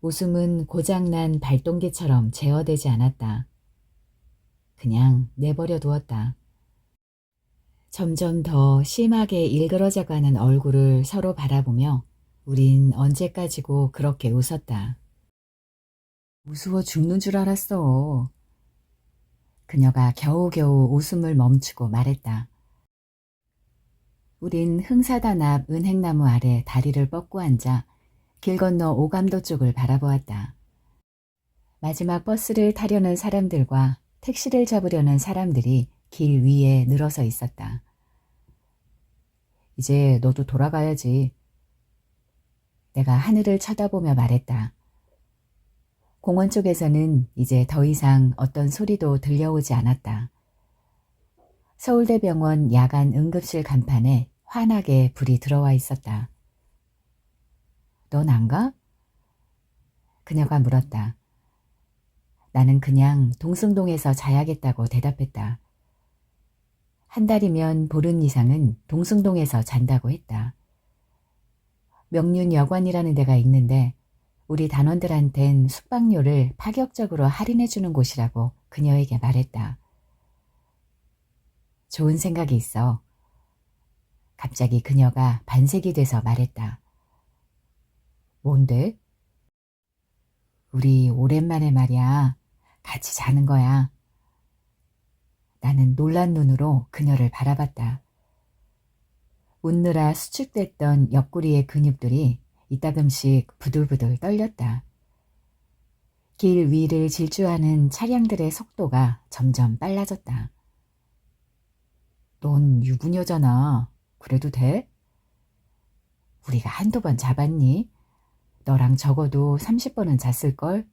웃음은 고장난 발동기처럼 제어되지 않았다. 그냥 내버려 두었다. 점점 더 심하게 일그러져가는 얼굴을 서로 바라보며 우린 언제까지고 그렇게 웃었다. 무서워 죽는 줄 알았어. 그녀가 겨우겨우 웃음을 멈추고 말했다. 우린 흥사단 앞 은행나무 아래 다리를 뻗고 앉아 길 건너 오감도 쪽을 바라보았다. 마지막 버스를 타려는 사람들과 택시를 잡으려는 사람들이 길 위에 늘어서 있었다. 이제 너도 돌아가야지. 내가 하늘을 쳐다보며 말했다. 공원 쪽에서는 이제 더 이상 어떤 소리도 들려오지 않았다. 서울대병원 야간 응급실 간판에 환하게 불이 들어와 있었다. 넌 안 가? 그녀가 물었다. 나는 그냥 동승동에서 자야겠다고 대답했다. 한 달이면 보름 이상은 동승동에서 잔다고 했다. 명륜여관이라는 데가 있는데 우리 단원들한텐 숙박료를 파격적으로 할인해주는 곳이라고 그녀에게 말했다. 좋은 생각이 있어. 갑자기 그녀가 반색이 돼서 말했다. 뭔데? 우리 오랜만에 말이야. 같이 자는 거야. 나는 놀란 눈으로 그녀를 바라봤다. 웃느라 수축됐던 옆구리의 근육들이 이따금씩 부들부들 떨렸다. 길 위를 질주하는 차량들의 속도가 점점 빨라졌다. 넌 유부녀잖아. 그래도 돼? 우리가 한두 번 잡았니? 너랑 적어도 30번은 잤을걸?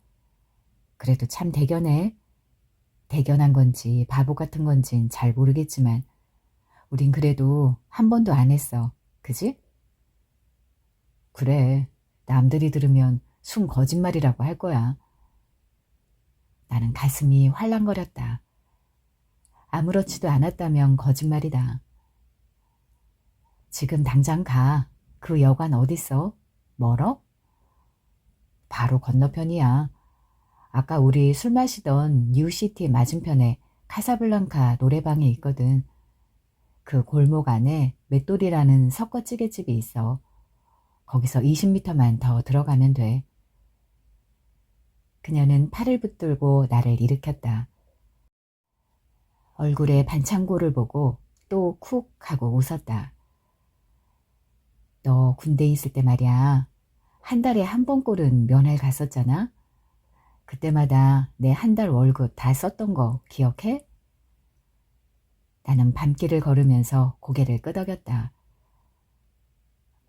그래도 참 대견해. 대견한 건지 바보 같은 건진 잘 모르겠지만 우린 그래도 한 번도 안 했어. 그지? 그래. 남들이 들으면 순 거짓말이라고 할 거야. 나는 가슴이 활랑거렸다. 아무렇지도 않았다면 거짓말이다. 지금 당장 가. 그 여관 어딨어? 멀어? 바로 건너편이야. 아까 우리 술 마시던 뉴시티 맞은편에 카사블랑카 노래방이 있거든. 그 골목 안에 맷돌이라는 섞어찌개집이 있어. 거기서 20m만 더 들어가면 돼. 그녀는 팔을 붙들고 나를 일으켰다. 얼굴에 반창고를 보고 또 쿡 하고 웃었다. 너 군대 있을 때 말이야. 한 달에 한 번꼴은 면회 갔었잖아. 그때마다 내 한 달 월급 다 썼던 거 기억해? 나는 밤길을 걸으면서 고개를 끄덕였다.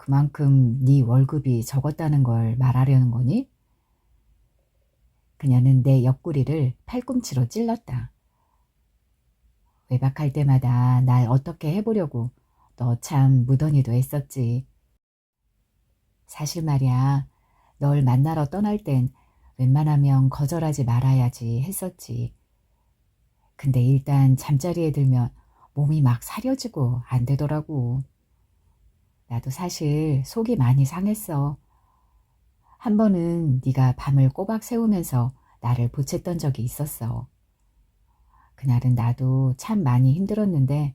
그만큼 네 월급이 적었다는 걸 말하려는 거니? 그녀는 내 옆구리를 팔꿈치로 찔렀다. 외박할 때마다 날 어떻게 해보려고 너 참 무던히도 했었지. 사실 말이야, 널 만나러 떠날 땐 웬만하면 거절하지 말아야지 했었지. 근데 일단 잠자리에 들면 몸이 막 사려지고 안 되더라고. 나도 사실 속이 많이 상했어. 한 번은 네가 밤을 꼬박 새우면서 나를 보챘던 적이 있었어. 그날은 나도 참 많이 힘들었는데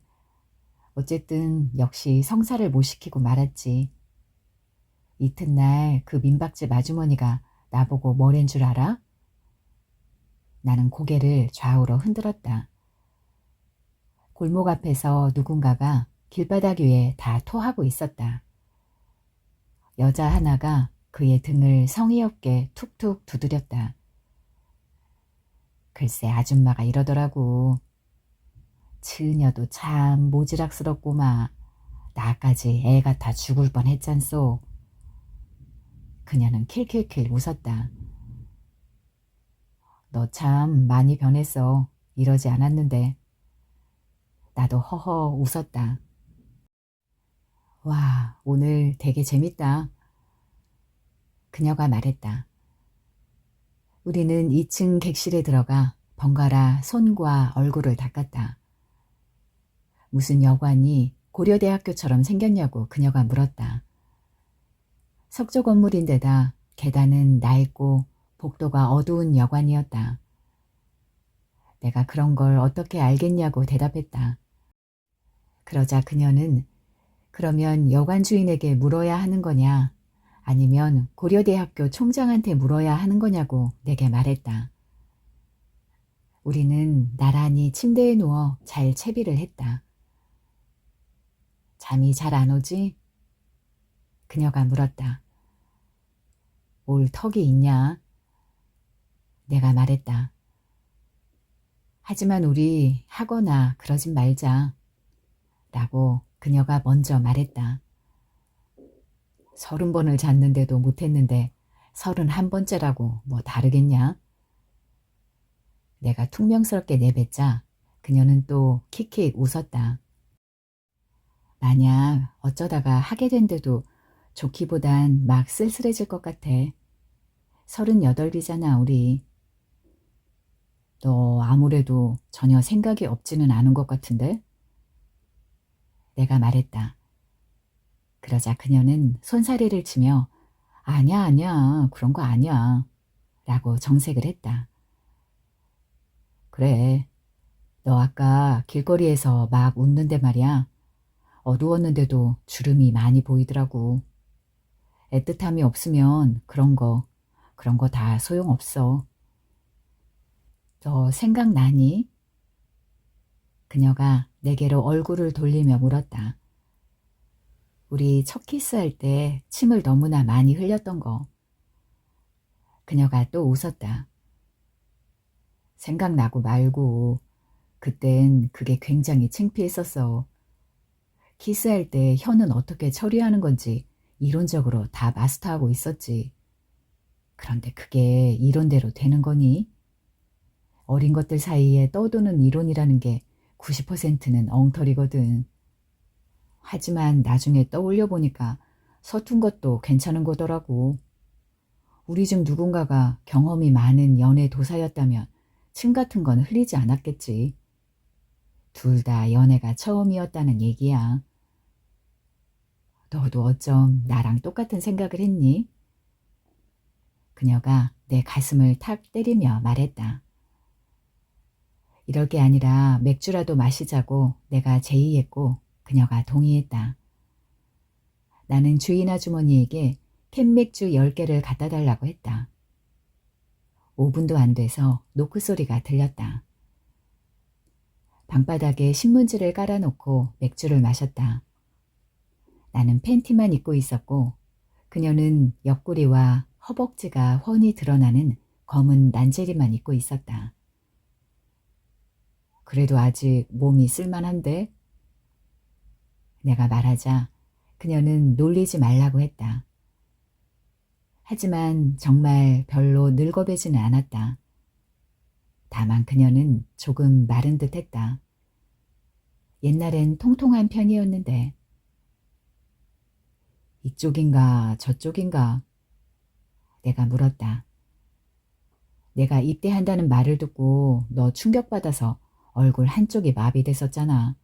어쨌든 역시 성사를 못 시키고 말았지. 이튿날 그 민박집 아주머니가 나보고 뭐랜 줄 알아? 나는 고개를 좌우로 흔들었다. 골목 앞에서 누군가가 길바닥 위에 다 토하고 있었다. 여자 하나가 그의 등을 성의 없게 툭툭 두드렸다. 글쎄 아줌마가 이러더라고. 처녀도 참 모지락스럽고마. 나까지 애 같아 죽을 뻔했잖소. 그녀는 킬킬킬 웃었다. 너 참 많이 변했어. 이러지 않았는데. 나도 허허 웃었다. 와, 오늘 되게 재밌다. 그녀가 말했다. 우리는 2층 객실에 들어가 번갈아 손과 얼굴을 닦았다. 무슨 여관이 고려대학교처럼 생겼냐고 그녀가 물었다. 석조 건물인데다 계단은 낡고 복도가 어두운 여관이었다. 내가 그런 걸 어떻게 알겠냐고 대답했다. 그러자 그녀는 그러면 여관 주인에게 물어야 하는 거냐 아니면 고려대학교 총장한테 물어야 하는 거냐고 내게 말했다. 우리는 나란히 침대에 누워 잘 채비를 했다. 잠이 잘 안 오지? 그녀가 물었다. 올 턱이 있냐? 내가 말했다. 하지만 우리 하거나 그러진 말자. 라고 그녀가 먼저 말했다. 30번을 잤는데도 못했는데 31번째라고 뭐 다르겠냐? 내가 퉁명스럽게 내뱉자 그녀는 또 킥킥 웃었다. 만약 어쩌다가 하게 된데도 좋기보단 막 쓸쓸해질 것 같아. 38이잖아 우리. 너 아무래도 전혀 생각이 없지는 않은 것 같은데? 내가 말했다. 그러자 그녀는 손사래를 치며 아냐 아냐 그런 거 아니야 라고 정색을 했다. 그래, 너 아까 길거리에서 막 웃는데 말이야. 어두웠는데도 주름이 많이 보이더라고. 애틋함이 없으면 그런 거 다 소용없어. 너 생각나니? 그녀가 내게로 얼굴을 돌리며 물었다. 우리 첫 키스할 때 침을 너무나 많이 흘렸던 거. 그녀가 또 웃었다. 생각나고 말고 그땐 그게 굉장히 창피했었어. 키스할 때 혀는 어떻게 처리하는 건지 이론적으로 다 마스터하고 있었지. 그런데 그게 이론대로 되는 거니? 어린 것들 사이에 떠도는 이론이라는 게 90%는 엉터리거든. 하지만 나중에 떠올려 보니까 서툰 것도 괜찮은 거더라고. 우리 중 누군가가 경험이 많은 연애 도사였다면 침 같은 건 흘리지 않았겠지. 둘 다 연애가 처음이었다는 얘기야. 너도 어쩜 나랑 똑같은 생각을 했니? 그녀가 내 가슴을 탁 때리며 말했다. 이럴 게 아니라 맥주라도 마시자고 내가 제의했고 그녀가 동의했다. 나는 주인 아주머니에게 캔맥주 10개를 갖다 달라고 했다. 5분도 안 돼서 노크 소리가 들렸다. 방바닥에 신문지를 깔아놓고 맥주를 마셨다. 나는 팬티만 입고 있었고 그녀는 옆구리와 허벅지가 훤히 드러나는 검은 난제리만 입고 있었다. 그래도 아직 몸이 쓸만한데? 내가 말하자 그녀는 놀리지 말라고 했다. 하지만 정말 별로 늙어배지는 않았다. 다만 그녀는 조금 마른 듯 했다. 옛날엔 통통한 편이었는데. 이쪽인가 저쪽인가? 내가 물었다. 내가 입대한다는 말을 듣고 너 충격받아서 얼굴 한쪽이 마비됐었잖아.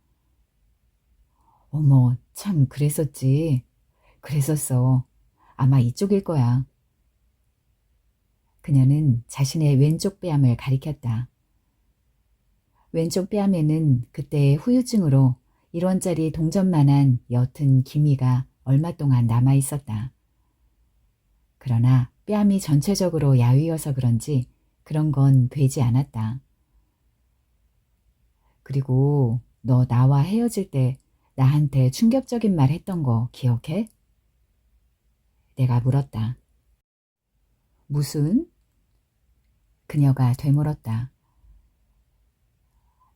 어머, 참 그랬었지. 그랬었어. 아마 이쪽일 거야. 그녀는 자신의 왼쪽 뺨을 가리켰다. 왼쪽 뺨에는 그때의 후유증으로 1원짜리 동전만한 옅은 기미가 얼마 동안 남아있었다. 그러나 뺨이 전체적으로 야위어서 그런지 그런 건 되지 않았다. 그리고 너 나와 헤어질 때 나한테 충격적인 말 했던 거 기억해? 내가 물었다. 무슨? 그녀가 되물었다.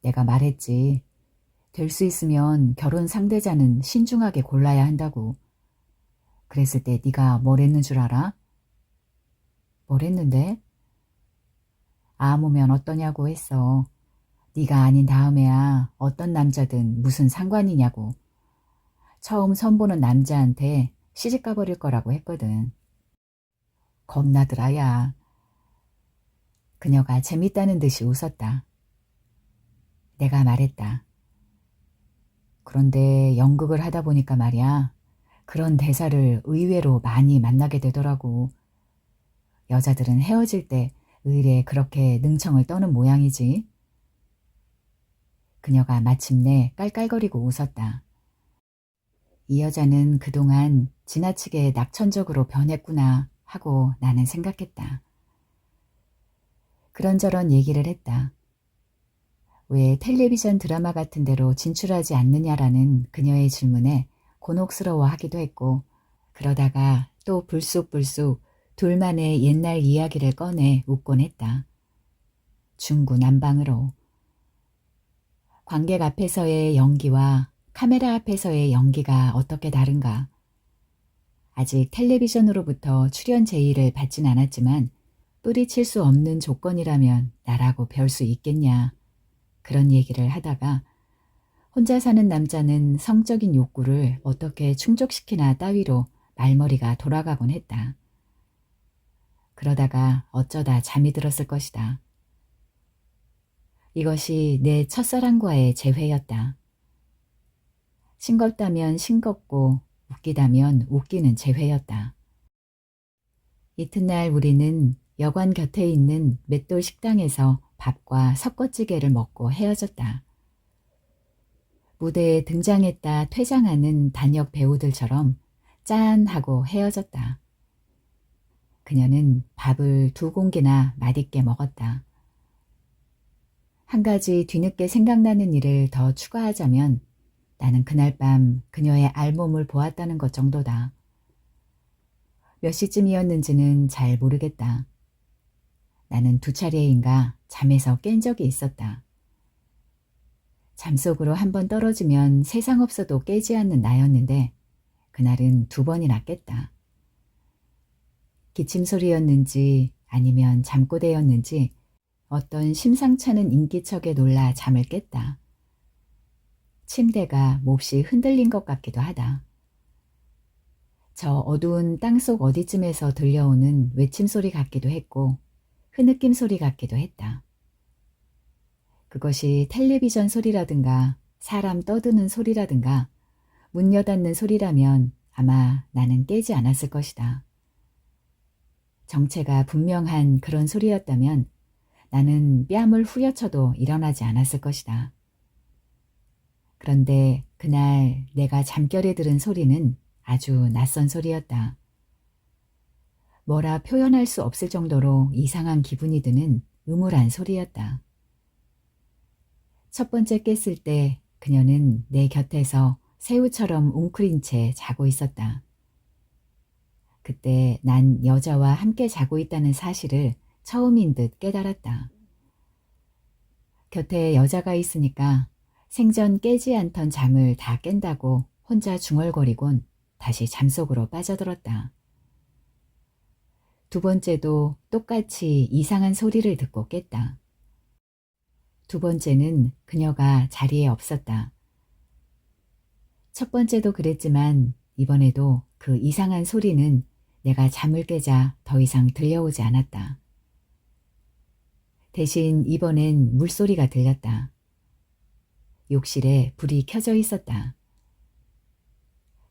내가 말했지. 될 수 있으면 결혼 상대자는 신중하게 골라야 한다고. 그랬을 때 네가 뭘 했는 줄 알아? 뭘 했는데? 아무면 어떠냐고 했어. 네가 아닌 다음에야 어떤 남자든 무슨 상관이냐고. 처음 선보는 남자한테 시집 가버릴 거라고 했거든. 겁나더라야. 그녀가 재밌다는 듯이 웃었다. 내가 말했다. 그런데 연극을 하다 보니까 말이야. 그런 대사를 의외로 많이 만나게 되더라고. 여자들은 헤어질 때 의례 그렇게 능청을 떠는 모양이지. 그녀가 마침내 깔깔거리고 웃었다. 이 여자는 그동안 지나치게 낙천적으로 변했구나 하고 나는 생각했다. 그런저런 얘기를 했다. 왜 텔레비전 드라마 같은 데로 진출하지 않느냐라는 그녀의 질문에 곤혹스러워하기도 했고, 그러다가 또 불쑥불쑥 둘만의 옛날 이야기를 꺼내 웃곤 했다. 중구난방으로. 관객 앞에서의 연기와 카메라 앞에서의 연기가 어떻게 다른가. 아직 텔레비전으로부터 출연 제의를 받진 않았지만 뿌리칠 수 없는 조건이라면 나라고 별 수 있겠냐. 그런 얘기를 하다가 혼자 사는 남자는 성적인 욕구를 어떻게 충족시키나 따위로 말머리가 돌아가곤 했다. 그러다가 어쩌다 잠이 들었을 것이다. 이것이 내 첫사랑과의 재회였다. 싱겁다면 싱겁고 웃기다면 웃기는 재회였다. 이튿날 우리는 여관 곁에 있는 맷돌 식당에서 밥과 섞어찌개를 먹고 헤어졌다. 무대에 등장했다 퇴장하는 단역 배우들처럼 짠 하고 헤어졌다. 그녀는 밥을 2공기나 맛있게 먹었다. 한 가지 뒤늦게 생각나는 일을 더 추가하자면 나는 그날 밤 그녀의 알몸을 보았다는 것 정도다. 몇 시쯤이었는지는 잘 모르겠다. 나는 2차례인가 잠에서 깬 적이 있었다. 잠속으로 한 번 떨어지면 세상 없어도 깨지 않는 나였는데 그날은 2번이나 깼다. 기침 소리였는지 아니면 잠꼬대였는지 어떤 심상찮은 인기척에 놀라 잠을 깼다. 침대가 몹시 흔들린 것 같기도 하다. 저 어두운 땅속 어디쯤에서 들려오는 외침 소리 같기도 했고 흐느낌 소리 같기도 했다. 그것이 텔레비전 소리라든가 사람 떠드는 소리라든가 문 여닫는 소리라면 아마 나는 깨지 않았을 것이다. 정체가 분명한 그런 소리였다면 나는 뺨을 후려쳐도 일어나지 않았을 것이다. 그런데 그날 내가 잠결에 들은 소리는 아주 낯선 소리였다. 뭐라 표현할 수 없을 정도로 이상한 기분이 드는 음울한 소리였다. 첫 번째 깼을 때 그녀는 내 곁에서 새우처럼 웅크린 채 자고 있었다. 그때 난 여자와 함께 자고 있다는 사실을 처음인 듯 깨달았다. 곁에 여자가 있으니까 생전 깨지 않던 잠을 다 깬다고 혼자 중얼거리곤 다시 잠속으로 빠져들었다. 두 번째도 똑같이 이상한 소리를 듣고 깼다. 두 번째는 그녀가 자리에 없었다. 첫 번째도 그랬지만 이번에도 그 이상한 소리는 내가 잠을 깨자 더 이상 들려오지 않았다. 대신 이번엔 물소리가 들렸다. 욕실에 불이 켜져 있었다.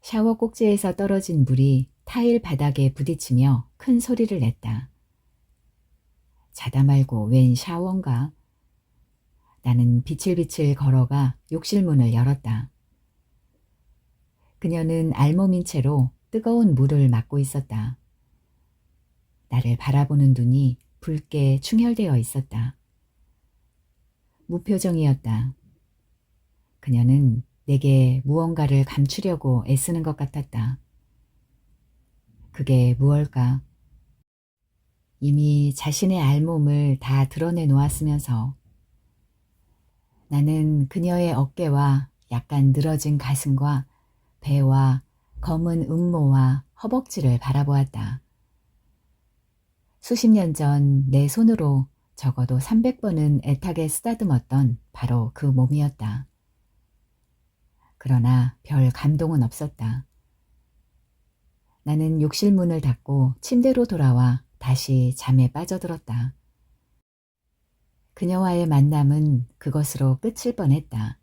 샤워 꼭지에서 떨어진 물이 타일 바닥에 부딪히며 큰 소리를 냈다. 자다 말고 웬 샤워인가? 나는 비칠비칠 걸어가 욕실 문을 열었다. 그녀는 알몸인 채로 뜨거운 물을 맞고 있었다. 나를 바라보는 눈이 붉게 충혈되어 있었다. 무표정이었다. 그녀는 내게 무언가를 감추려고 애쓰는 것 같았다. 그게 무엇일까? 이미 자신의 알몸을 다 드러내 놓았으면서 나는 그녀의 어깨와 약간 늘어진 가슴과 배와 검은 음모와 허벅지를 바라보았다. 수십 년 전 내 손으로 적어도 300번은 애타게 쓰다듬었던 바로 그 몸이었다. 그러나 별 감동은 없었다. 나는 욕실 문을 닫고 침대로 돌아와 다시 잠에 빠져들었다. 그녀와의 만남은 그것으로 끝일 뻔했다.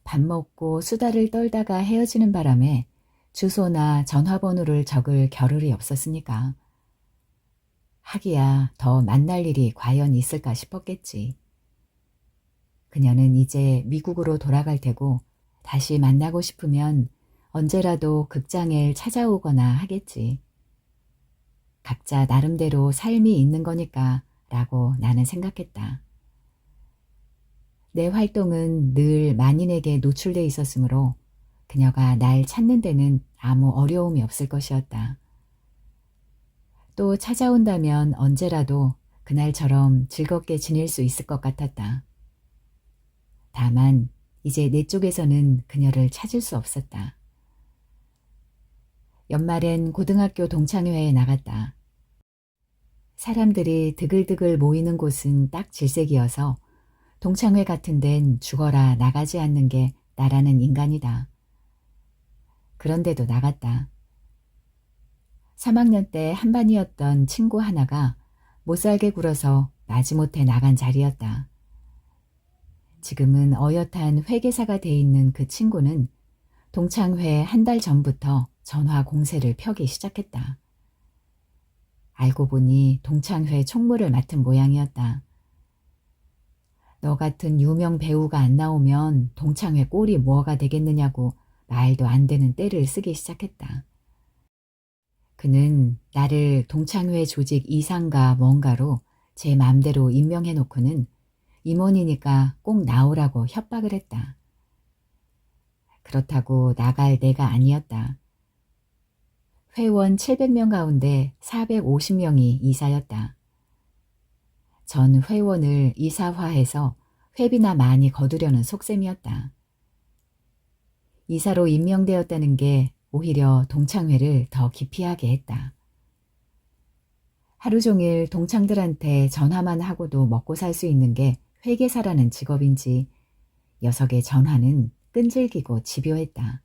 밥 먹고 수다를 떨다가 헤어지는 바람에 주소나 전화번호를 적을 겨를이 없었으니까. 하기야 더 만날 일이 과연 있을까 싶었겠지. 그녀는 이제 미국으로 돌아갈 테고 다시 만나고 싶으면 언제라도 극장에 찾아오거나 하겠지. 각자 나름대로 삶이 있는 거니까 라고 나는 생각했다. 내 활동은 늘 만인에게 노출돼 있었으므로 그녀가 날 찾는 데는 아무 어려움이 없을 것이었다. 또 찾아온다면 언제라도 그날처럼 즐겁게 지낼 수 있을 것 같았다. 다만 이제 내 쪽에서는 그녀를 찾을 수 없었다. 연말엔 고등학교 동창회에 나갔다. 사람들이 드글드글 모이는 곳은 딱 질색이어서 동창회 같은 데는 죽어라 나가지 않는 게 나라는 인간이다. 그런데도 나갔다. 3학년 때 한반이었던 친구 하나가 못살게 굴어서 마지못해 나간 자리였다. 지금은 어엿한 회계사가 돼 있는 그 친구는 동창회 한 달 전부터 전화 공세를 펴기 시작했다. 알고 보니 동창회 총무를 맡은 모양이었다. 너 같은 유명 배우가 안 나오면 동창회 꼴이 뭐가 되겠느냐고 말도 안 되는 떼를 쓰기 시작했다. 그는 나를 동창회 조직 이사인가 뭔가로 제 맘대로 임명해놓고는 임원이니까 꼭 나오라고 협박을 했다. 그렇다고 나갈 내가 아니었다. 회원 700명 가운데 450명이 이사였다. 전 회원을 이사화해서 회비나 많이 거두려는 속셈이었다. 이사로 임명되었다는 게 오히려 동창회를 더 기피하게 했다. 하루 종일 동창들한테 전화만 하고도 먹고 살 수 있는 게 회계사라는 직업인지 녀석의 전화는 끈질기고 집요했다.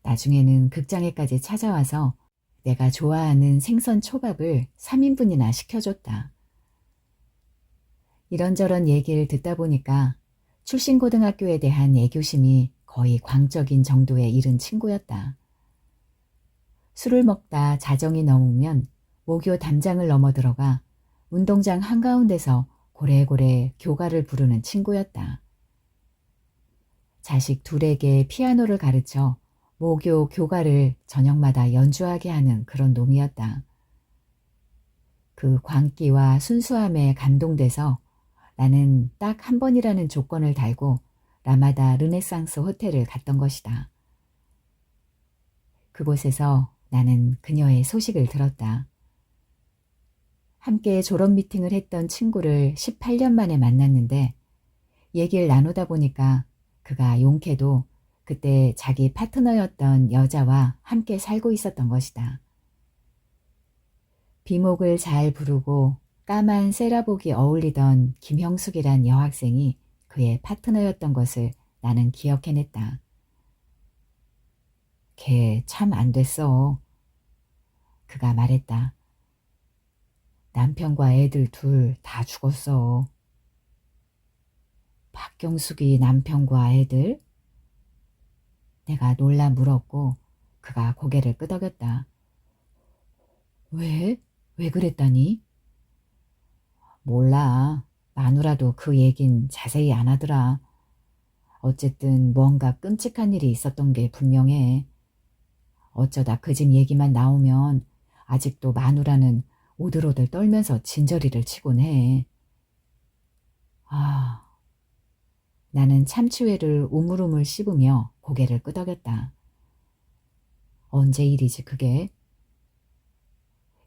나중에는 극장에까지 찾아와서 내가 좋아하는 생선 초밥을 3인분이나 시켜줬다. 이런저런 얘기를 듣다 보니까 출신고등학교에 대한 애교심이 거의 광적인 정도에 이른 친구였다. 술을 먹다 자정이 넘으면 모교 담장을 넘어 들어가 운동장 한가운데서 고래고래 교가를 부르는 친구였다. 자식 둘에게 피아노를 가르쳐 모교 교가를 저녁마다 연주하게 하는 그런 놈이었다. 그 광기와 순수함에 감동돼서 나는 딱 한 번이라는 조건을 달고 라마다 르네상스 호텔을 갔던 것이다. 그곳에서 나는 그녀의 소식을 들었다. 함께 졸업 미팅을 했던 친구를 18년 만에 만났는데 얘기를 나누다 보니까 그가 용케도 그때 자기 파트너였던 여자와 함께 살고 있었던 것이다. 비목을 잘 부르고 까만 세라복이 어울리던 김형숙이란 여학생이 그의 파트너였던 것을 나는 기억해냈다. 걔 참 안 됐어. 그가 말했다. 남편과 애들 둘 다 죽었어. 박경숙이 남편과 애들? 내가 놀라 물었고 그가 고개를 끄덕였다. 왜? 왜 그랬다니? 몰라. 마누라도 그 얘긴 자세히 안 하더라. 어쨌든 뭔가 끔찍한 일이 있었던 게 분명해. 어쩌다 그 집 얘기만 나오면 아직도 마누라는 오들오들 떨면서 진저리를 치곤 해. 아, 나는 참치회를 우물우물 씹으며 고개를 끄덕였다. 언제 일이지 그게?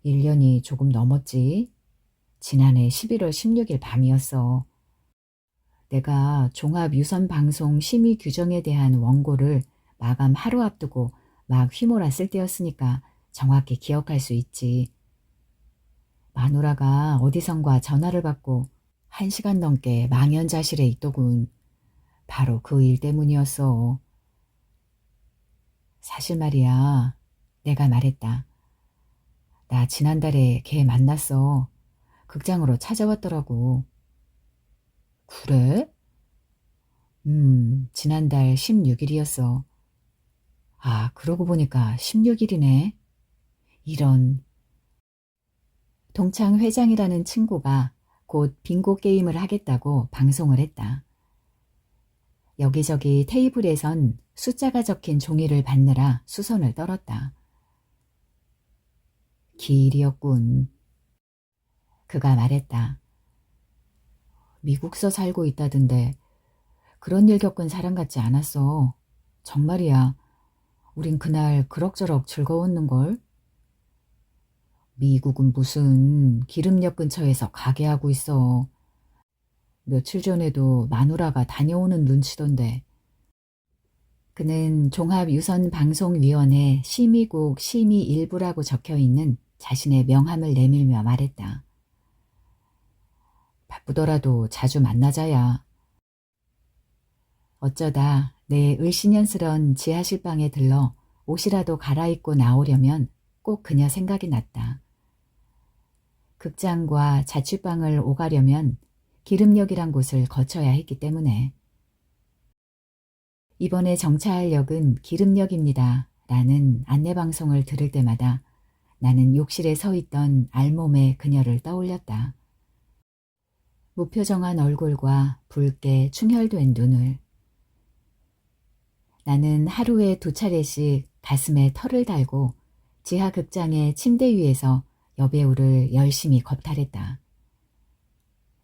1년이 조금 넘었지. 지난해 11월 16일 밤이었어. 내가 종합유선방송 심의 규정에 대한 원고를 마감 하루 앞두고 막 휘몰았을 때였으니까 정확히 기억할 수 있지. 마누라가 어디선가 전화를 받고 1시간 넘게 망연자실해 있더군. 바로 그 일 때문이었어. 사실 말이야. 내가 말했다. 나 지난달에 걔 만났어. 극장으로 찾아왔더라고. 그래? 지난달 16일이었어. 아, 그러고 보니까 16일이네. 이런. 동창 회장이라는 친구가 곧 빙고 게임을 하겠다고 방송을 했다. 여기저기 테이블에선 숫자가 적힌 종이를 받느라 수선을 떨었다. 기일이었군. 그가 말했다. 미국서 살고 있다던데 그런 일 겪은 사람 같지 않았어. 정말이야. 우린 그날 그럭저럭 즐거웠는걸. 미국은 무슨 기름역 근처에서 가게 하고 있어. 며칠 전에도 마누라가 다녀오는 눈치던데. 그는 종합유선방송위원회 심의국 심의일부라고 적혀있는 자신의 명함을 내밀며 말했다. 바쁘더라도 자주 만나자야. 어쩌다 내 을씨년스런 지하실방에 들러 옷이라도 갈아입고 나오려면 꼭 그녀 생각이 났다. 극장과 자취방을 오가려면 기름역이란 곳을 거쳐야 했기 때문에. 이번에 정차할 역은 기름역입니다. 라는 안내방송을 들을 때마다 나는 욕실에 서 있던 알몸의 그녀를 떠올렸다. 무표정한 얼굴과 붉게 충혈된 눈을. 나는 하루에 2차례씩 가슴에 털을 달고 지하 극장의 침대 위에서 여배우를 열심히 겁탈했다.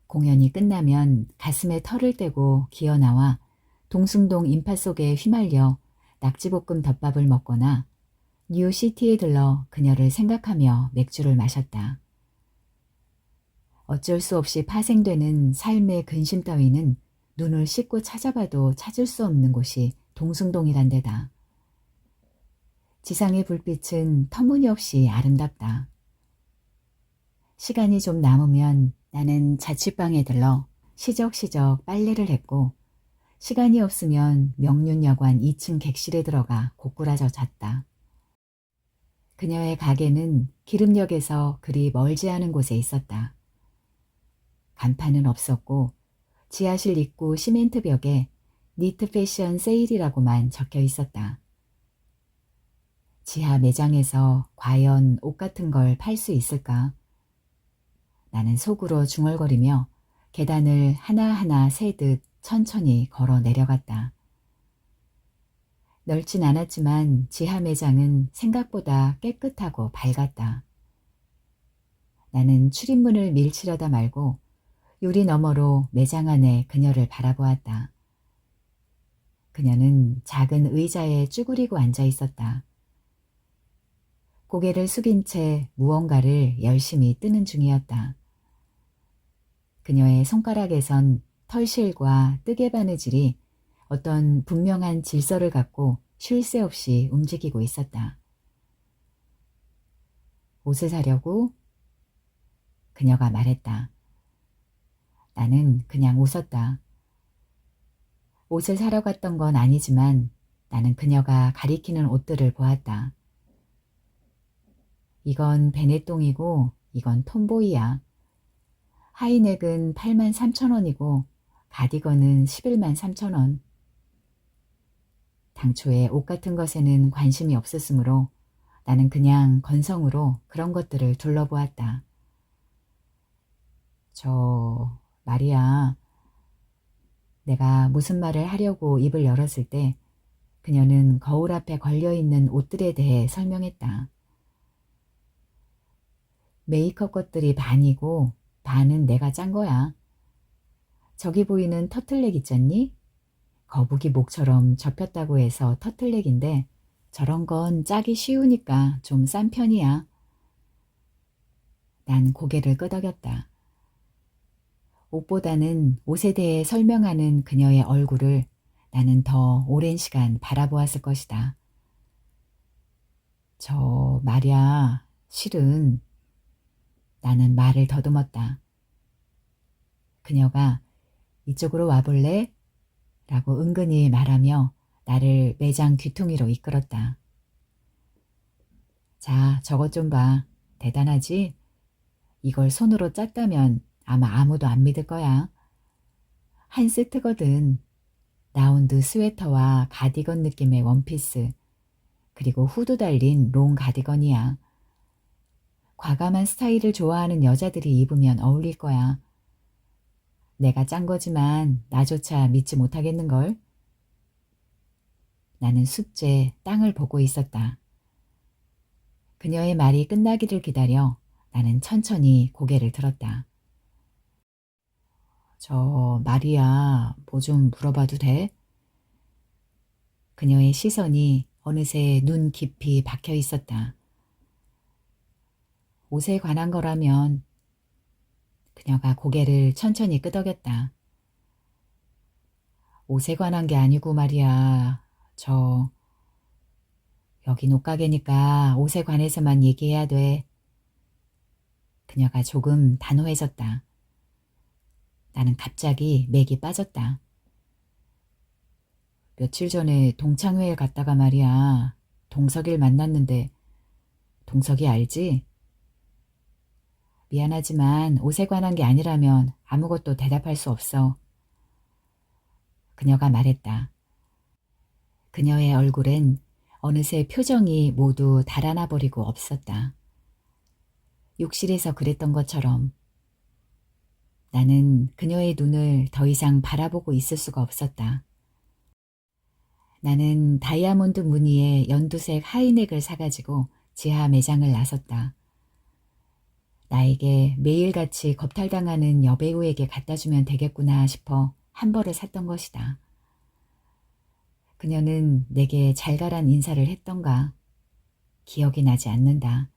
공연이 끝나면 가슴에 털을 떼고 기어나와 동숭동 인파 속에 휘말려 낙지볶음 덮밥을 먹거나 뉴시티에 들러 그녀를 생각하며 맥주를 마셨다. 어쩔 수 없이 파생되는 삶의 근심 따위는 눈을 씻고 찾아봐도 찾을 수 없는 곳이 동숭동이란 데다. 지상의 불빛은 터무니없이 아름답다. 시간이 좀 남으면 나는 자취방에 들러 시적시적 빨래를 했고 시간이 없으면 명륜여관 2층 객실에 들어가 고꾸라져 잤다. 그녀의 가게는 기름역에서 그리 멀지 않은 곳에 있었다. 간판은 없었고 지하실 입구 시멘트 벽에 니트 패션 세일이라고만 적혀 있었다. 지하 매장에서 과연 옷 같은 걸 팔 수 있을까? 나는 속으로 중얼거리며 계단을 하나하나 세듯 천천히 걸어 내려갔다. 넓진 않았지만 지하 매장은 생각보다 깨끗하고 밝았다. 나는 출입문을 밀치려다 말고 유리 너머로 매장 안에 그녀를 바라보았다. 그녀는 작은 의자에 쭈그리고 앉아 있었다. 고개를 숙인 채 무언가를 열심히 뜨는 중이었다. 그녀의 손가락에선 털실과 뜨개 바느질이 어떤 분명한 질서를 갖고 쉴 새 없이 움직이고 있었다. 옷을 사려고? 그녀가 말했다. 나는 그냥 웃었다. 옷을 사러 갔던 건 아니지만 나는 그녀가 가리키는 옷들을 보았다. 이건 베네똥이고 이건 톰보이야. 하이넥은 83,000원이고 가디건은 113,000원. 당초에 옷 같은 것에는 관심이 없었으므로 나는 그냥 건성으로 그런 것들을 둘러보았다. 말이야. 내가 무슨 말을 하려고 입을 열었을 때 그녀는 거울 앞에 걸려있는 옷들에 대해 설명했다. 메이크업 것들이 반이고 반은 내가 짠 거야. 저기 보이는 터틀넥 있잖니? 거북이 목처럼 접혔다고 해서 터틀넥인데 저런 건 짜기 쉬우니까 좀 싼 편이야. 난 고개를 끄덕였다. 옷보다는 옷에 대해 설명하는 그녀의 얼굴을 나는 더 오랜 시간 바라보았을 것이다. 말이야, 실은 나는 말을 더듬었다. 그녀가 이쪽으로 와볼래? 라고 은근히 말하며 나를 매장 귀퉁이로 이끌었다. 자, 저것 좀 봐. 대단하지? 이걸 손으로 짰다면 아마 아무도 안 믿을 거야. 한 세트거든. 라운드 스웨터와 가디건 느낌의 원피스, 그리고 후드 달린 롱 가디건이야. 과감한 스타일을 좋아하는 여자들이 입으면 어울릴 거야. 내가 짠 거지만 나조차 믿지 못하겠는걸? 나는 숫제 땅을 보고 있었다. 그녀의 말이 끝나기를 기다려 나는 천천히 고개를 들었다. 말이야, 뭐 좀 물어봐도 돼? 그녀의 시선이 어느새 눈 깊이 박혀 있었다. 옷에 관한 거라면. 그녀가 고개를 천천히 끄덕였다. 옷에 관한 게 아니고 말이야. 여긴 옷가게니까 옷에 관해서만 얘기해야 돼. 그녀가 조금 단호해졌다. 나는 갑자기 맥이 빠졌다. 며칠 전에 동창회에 갔다가 말이야. 동석이를 만났는데 동석이 알지? 미안하지만 옷에 관한 게 아니라면 아무것도 대답할 수 없어. 그녀가 말했다. 그녀의 얼굴엔 어느새 표정이 모두 달아나 버리고 없었다. 욕실에서 그랬던 것처럼. 나는 그녀의 눈을 더 이상 바라보고 있을 수가 없었다. 나는 다이아몬드 무늬의 연두색 하이넥을 사가지고 지하 매장을 나섰다. 나에게 매일같이 겁탈당하는 여배우에게 갖다주면 되겠구나 싶어 한 벌을 샀던 것이다. 그녀는 내게 잘 가란 인사를 했던가. 기억이 나지 않는다.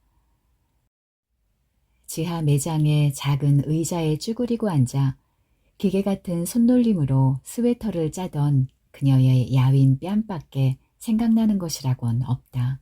지하 매장의 작은 의자에 쭈그리고 앉아 기계 같은 손놀림으로 스웨터를 짜던 그녀의 야윈 뺨밖에 생각나는 것이라곤 없다.